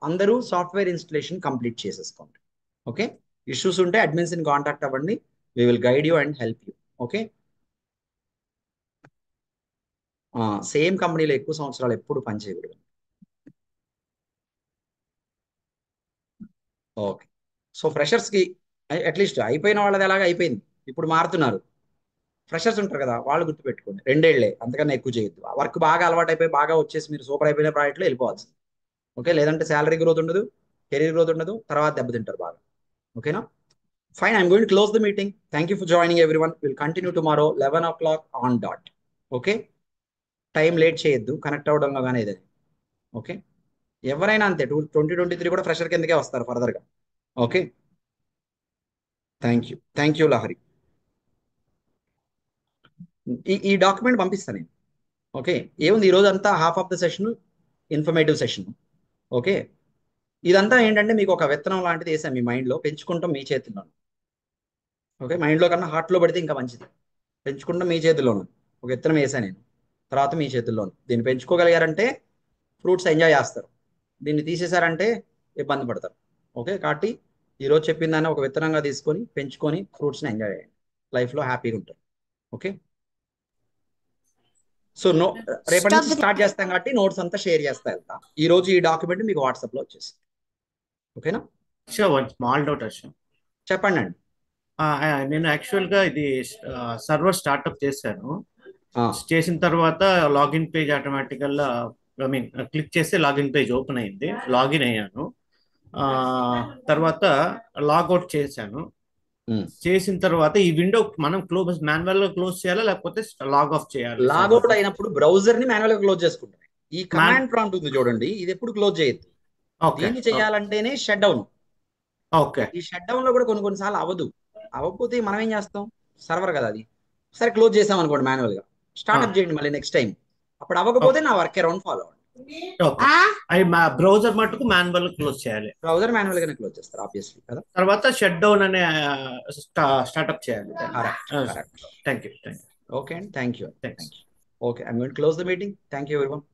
అందరూ సాఫ్ట్వేర్ ఇన్స్టలేషన్ కంప్లీట్ చేసేసుకోండి. ఓకే, ఇష్యూస్ ఉంటే అడ్మిన్స్ని కాంటాక్ట్ అవ్వండి, we will guide you and help you. Okay, same కంపెనీలో ఎక్కువ సంవత్సరాలు ఎప్పుడు పనిచేయకూడదు. ఓకే, సో ఫ్రెషర్స్కి అట్లీస్ట్ అయిపోయిన వాళ్ళది ఎలాగ అయిపోయింది, ఇప్పుడు మారుతున్నారు. ఫ్రెషర్స్ ఉంటారు కదా, వాళ్ళు గుర్తుపెట్టుకోండి 2 ఏళ్లే, అంతకన్నా ఎక్కువ చేయొద్దు. వర్క్ బాగా అలవాటు అయిపోయి బాగా వచ్చేసి మీరు సూపర్ అయిపోయిన ప్రాజెక్ట్లో వెళ్ళిపోవాల్సింది. ఓకే, లేదంటే శాలరీ గ్రోత్ ఉండదు, కెరీర్ గ్రోత్ ఉండదు, తర్వాత దెబ్బతింటారు బాగా. ఓకేనా? Fine, I'm going to close the meeting. Thank you for joining everyone. Will continue tomorrow 11 o'clock on dot. Okay, time late చేయొద్దు కనెక్ట్ అవ్వడంలో కానీ ఏదైనా. ఓకే, ఎవరైనా అంతే 2023 కూడా ఫ్రెషర్ కిందకే వస్తారు ఫర్దర్గా. Okay, thank you Lahari. ఈ డాక్యుమెంట్ పంపిస్తాను నేను. ఓకే, ఏముంది ఈరోజు అంతా half of the session informative session. Okay, ఇదంతా ఏంటంటే మీకు ఒక విత్తనం లాంటిది వేసాను మీ మైండ్లో, పెంచుకుంటాం మీ చేతుల్లో. ఓకే, మైండ్లో కన్నా హార్ట్లో పడితే ఇంకా మంచిది. పెంచుకుంటాం మీ చేతుల్లోనూ. ఒక విత్తనం వేసాను నేను, తర్వాత మీ చేతుల్లోనూ. దీన్ని పెంచుకోగలిగారంటే ఫ్రూట్స్ ఎంజాయ్ చేస్తారు, దీన్ని తీసేశారంటే ఇబ్బంది పడతారు. ఓకే, కాబట్టి ఈరోజు చెప్పిన దాన్ని ఒక విత్తనంగా తీసుకొని పెంచుకొని ఫ్రూట్స్ని ఎంజాయ్ చేయండి, లైఫ్లో హ్యాపీగా ఉంటారు. ఓకే, సో రేపటి నుంచి స్టార్ట్ చేస్తాం కాబట్టి నోట్స్ అంతా షేర్ చేస్తా వెళ్తా. ఈ రోజు ఈ డాక్యుమెంట్ మీకు వాట్సాప్లో వచ్చేస్తుంది. ఓకేనా? One small doubt Harsha. చెప్పండి అండి. నేను యాక్చువల్గా ఇది సర్వర్ స్టార్ట్అప్ చేశాను. ఆ, చేసిన తర్వాత లాగిన్ పేజ్ ఆటోమేటికల్గా క్లిక్ చేస్తే లాగిన్ పేజ్ ఓపెన్ అయింది, లాగిన్ అయ్యాను. తర్వాత లాగౌట్ చేశాను. చేసిన తర్వాత ఈ విండో మనం మాన్యువల్ గా క్లోజ్ చేయాలా లేకపోతే లాగ్ ఆఫ్ చేయాలి? లాగౌట్ అయినప్పుడు బ్రౌజర్ ని మాన్యువల్ గా క్లోజ్ చేసుకుంటాం. ఈ కమాండ్ ప్రాంప్ట్ ఉంది చూడండి, ఇది ఎప్పుడు క్లోజ్ చేయొద్దు. దీన్ని చేయాలంటేనే షట్ డౌన్. ఓకే, ఈ షట్ డౌన్ లో కూడా కొన్నిసార్లు అవ్వకపోతే మనం ఏం చేస్తాం, సర్వర్ కదా అది, సరే క్లోజ్ చేసాం అనుకోండి మాన్యువల్ గా, స్టార్ట్అప్ చేయండి మళ్ళీ నెక్స్ట్ టైం. అప్పుడు అవ్వకపోతే నా వర్క్ అరౌండ్ ఫాలో అవ్వండి. బ్రౌజర్ మటుకు మాన్యువల్ క్లోజ్ చేయాలి. బ్రౌజర్ మాన్యువల్ గానే క్లోజ్ చేస్తారు ఆబ్వియస్లీ కదా. తర్వాత షట్ డౌన్ అనే స్టార్ట్అప్ చేయాలి. Thank you. ఓకే అండి, thank you. Okay, I'm going to close the meeting. Thank you everyone.